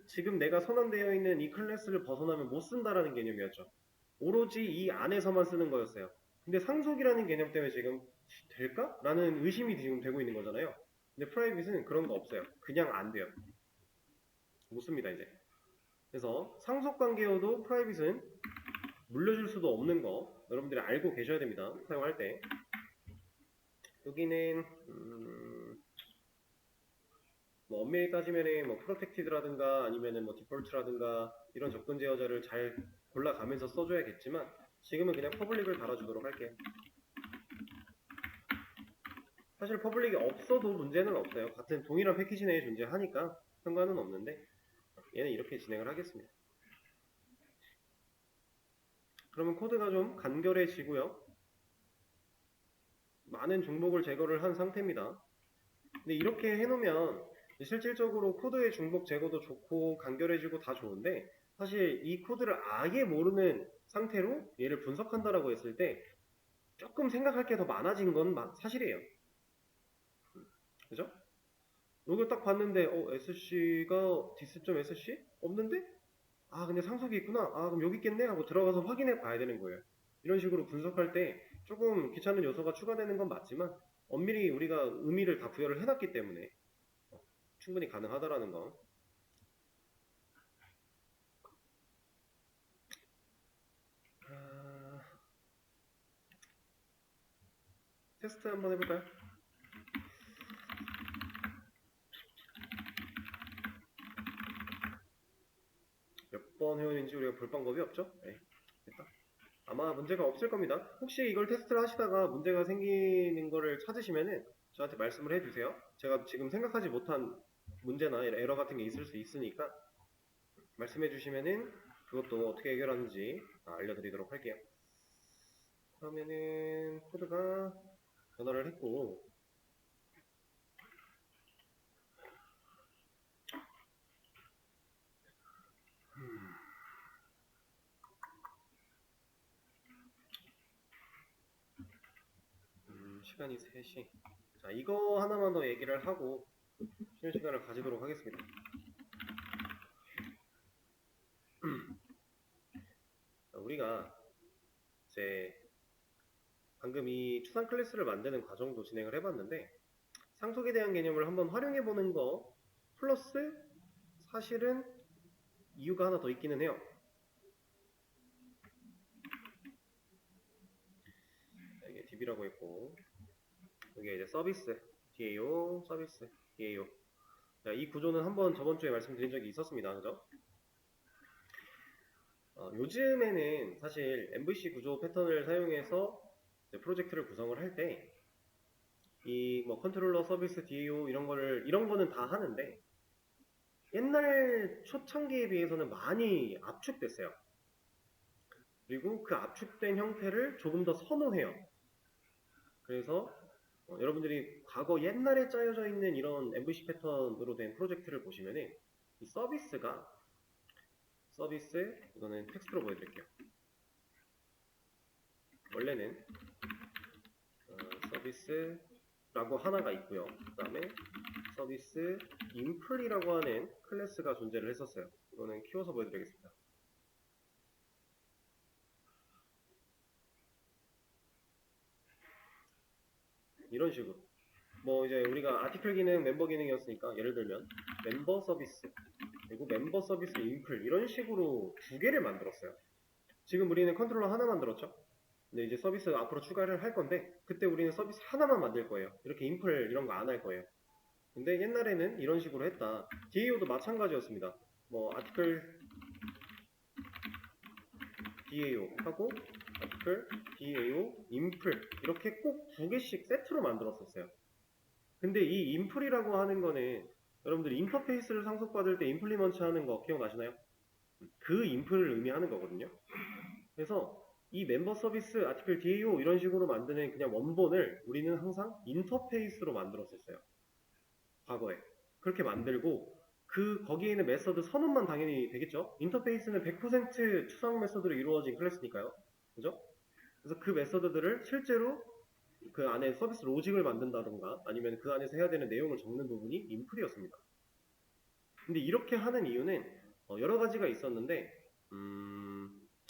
지금 내가 선언되어 있는 이 클래스를 벗어나면 못 쓴다라는 개념이었죠. 오로지 이 안에서만 쓰는 거였어요. 근데 상속이라는 개념 때문에 지금 될까? 라는 의심이 지금 되고 있는 거잖아요. 근데 프라이빗은 그런 거 없어요. 그냥 안 돼요. 못 씁니다, 이제. 그래서 상속 관계여도 프라이빗은 물려줄 수도 없는 거 여러분들이 알고 계셔야 됩니다. 사용할 때. 여기는 뭐 엄밀히 따지면은 뭐 프로텍티드라든가 아니면은 뭐 디폴트라든가 이런 접근 제어자를 잘 골라가면서 써줘야겠지만 지금은 그냥 퍼블릭을 달아주도록 할게요. 사실 퍼블릭이 없어도 문제는 없어요. 같은 동일한 패키지 내에 존재하니까 상관은 없는데 얘는 이렇게 진행을 하겠습니다. 그러면 코드가 좀 간결해지고요. 많은 중복을 제거를 한 상태입니다. 근데 이렇게 해놓으면 실질적으로 코드의 중복 제거도 좋고 간결해지고 다 좋은데 사실 이 코드를 아예 모르는 상태로 얘를 분석한다라고 했을 때 조금 생각할 게 더 많아진 건 사실이에요. 그죠? 이걸 딱 봤는데 SC가 dis.sc? 없는데? 아 근데 상속이 있구나. 아 그럼 여기 있겠네 하고 들어가서 확인해 봐야 되는 거예요. 이런 식으로 분석할 때 조금 귀찮은 요소가 추가되는 건 맞지만 엄밀히 우리가 의미를 다 부여를 해놨기 때문에 충분히 가능하다라는 거. 테스트 한번 해볼까요? 몇 번 회원인지 우리가 볼 방법이 없죠? 네, 됐다. 아마 문제가 없을 겁니다. 혹시 이걸 테스트를 하시다가 문제가 생기는 거를 찾으시면은 저한테 말씀을 해주세요. 제가 지금 생각하지 못한 문제나 에러 같은 게 있을 수 있으니까 말씀해 주시면은 그것도 어떻게 해결하는지 알려드리도록 할게요. 그러면은 코드가 변화를 했고 시간이 3시. 자, 이거 하나만 더 얘기를 하고 쉬는 시간을 가지도록 하겠습니다. 자, 우리가 이제 방금 이 추상 클래스를 만드는 과정도 진행을 해봤는데, 상속에 대한 개념을 한번 활용해보는 거 플러스 사실은 이유가 하나 더 있기는 해요. 이게 DB라고 했고, 이게 이제 서비스 DAO, 서비스 DAO. 자, 이 구조는 한번 저번 주에 말씀드린 적이 있었습니다. 그죠? 요즘에는 사실 MVC 구조 패턴을 사용해서 프로젝트를 구성을 할 때 이 뭐 컨트롤러 서비스 DAO 이런 거는 다 하는데, 옛날 초창기에 비해서는 많이 압축됐어요. 그리고 그 압축된 형태를 조금 더 선호해요. 그래서 여러분들이 과거 옛날에 짜여져 있는 이런 MVC 패턴으로 된 프로젝트를 보시면은 이 서비스, 이거는 텍스트로 보여드릴게요. 원래는 서비스라고 하나가 있고요. 그 다음에 서비스 인플이라고 하는 클래스가 존재를 했었어요. 이거는 키워서 보여드리겠습니다. 이런 식으로 뭐 이제 우리가 아티클 기능, 멤버 기능이었으니까 예를 들면 멤버 서비스 그리고 멤버 서비스 인플 이런 식으로 두 개를 만들었어요. 지금 우리는 컨트롤러 하나 만들었죠. 근데 이제 서비스 앞으로 추가를 할 건데, 그때 우리는 서비스 하나만 만들 거예요. 이렇게 인플 이런 거 안 할 거예요. 근데 옛날에는 이런 식으로 했다. DAO도 마찬가지였습니다. 뭐 아티클 DAO 하고 아티클 DAO 인플 이렇게 꼭 두 개씩 세트로 만들었었어요. 근데 이 인플이라고 하는 거는 여러분들 인터페이스를 상속받을 때 임플리먼트 하는 거 기억나시나요? 그 인플을 의미하는 거거든요. 그래서 이 멤버 서비스 아티클 DAO 이런 식으로 만드는 그냥 원본을 우리는 항상 인터페이스로 만들었었어요. 과거에. 그렇게 만들고 거기에 있는 메서드 선언만 당연히 되겠죠? 인터페이스는 100% 추상 메서드로 이루어진 클래스니까요. 그죠? 그래서 그 메서드들을 실제로 그 안에 서비스 로직을 만든다던가 아니면 그 안에서 해야 되는 내용을 적는 부분이 인플이었습니다. 근데 이렇게 하는 이유는 여러 가지가 있었는데,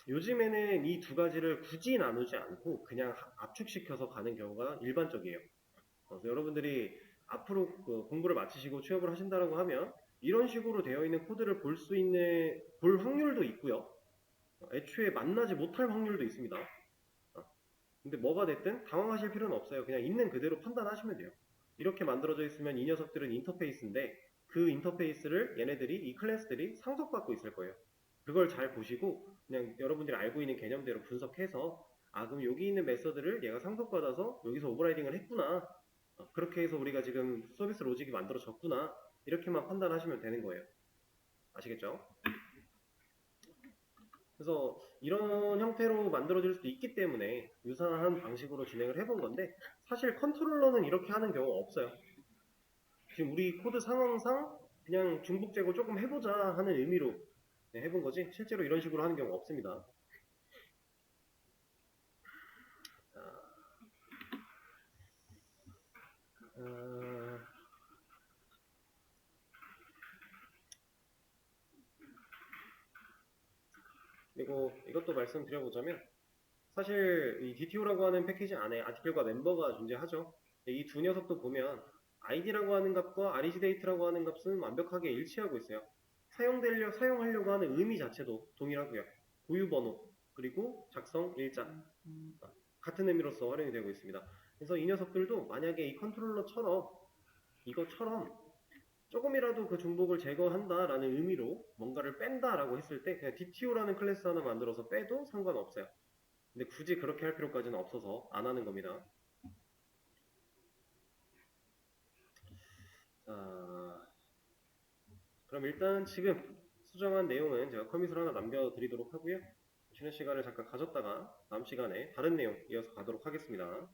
요즘에는 이 두 가지를 굳이 나누지 않고 그냥 압축시켜서 가는 경우가 일반적이에요. 그래서 여러분들이 앞으로 공부를 마치시고 취업을 하신다고 하면 이런 식으로 되어 있는 코드를 볼 확률도 있고요. 애초에 만나지 못할 확률도 있습니다. 근데 뭐가 됐든 당황하실 필요는 없어요. 그냥 있는 그대로 판단하시면 돼요. 이렇게 만들어져 있으면 이 녀석들은 인터페이스인데 그 인터페이스를 이 클래스들이 상속받고 있을 거예요. 그걸 잘 보시고 그냥 여러분들이 알고 있는 개념대로 분석해서 그럼 여기 있는 메서드를 얘가 상속받아서 여기서 오버라이딩을 했구나. 그렇게 해서 우리가 지금 서비스 로직이 만들어졌구나. 이렇게만 판단하시면 되는 거예요. 아시겠죠? 그래서 이런 형태로 만들어질 수도 있기 때문에 유사한 방식으로 진행을 해본 건데, 사실 컨트롤러는 이렇게 하는 경우가 없어요. 지금 우리 코드 상황상 그냥 중복 제거 조금 해보자 하는 의미로 해본 거지, 실제로 이런 식으로 하는 경우가 없습니다. 그리고 이것도 말씀드려보자면, 사실 이 DTO라고 하는 패키지 안에 아티클과 멤버가 존재하죠. 이 두 녀석도 보면 id라고 하는 값과 REGDate라고 하는 값은 완벽하게 일치하고 있어요. 사용하려고 하는 의미 자체도 동일하고요. 고유번호, 그리고 작성 일자 같은 의미로서 활용이 되고 있습니다. 그래서 이 녀석들도 만약에 이 컨트롤러처럼 이것처럼 조금이라도 그 중복을 제거한다라는 의미로 뭔가를 뺀다라고 했을 때 그냥 DTO라는 클래스 하나 만들어서 빼도 상관없어요. 근데 굳이 그렇게 할 필요까지는 없어서 안 하는 겁니다. 자, 그럼 일단 지금 수정한 내용은 제가 커밋을 하나 남겨드리도록 하고요. 쉬는 시간을 잠깐 가졌다가 다음 시간에 다른 내용 이어서 가도록 하겠습니다.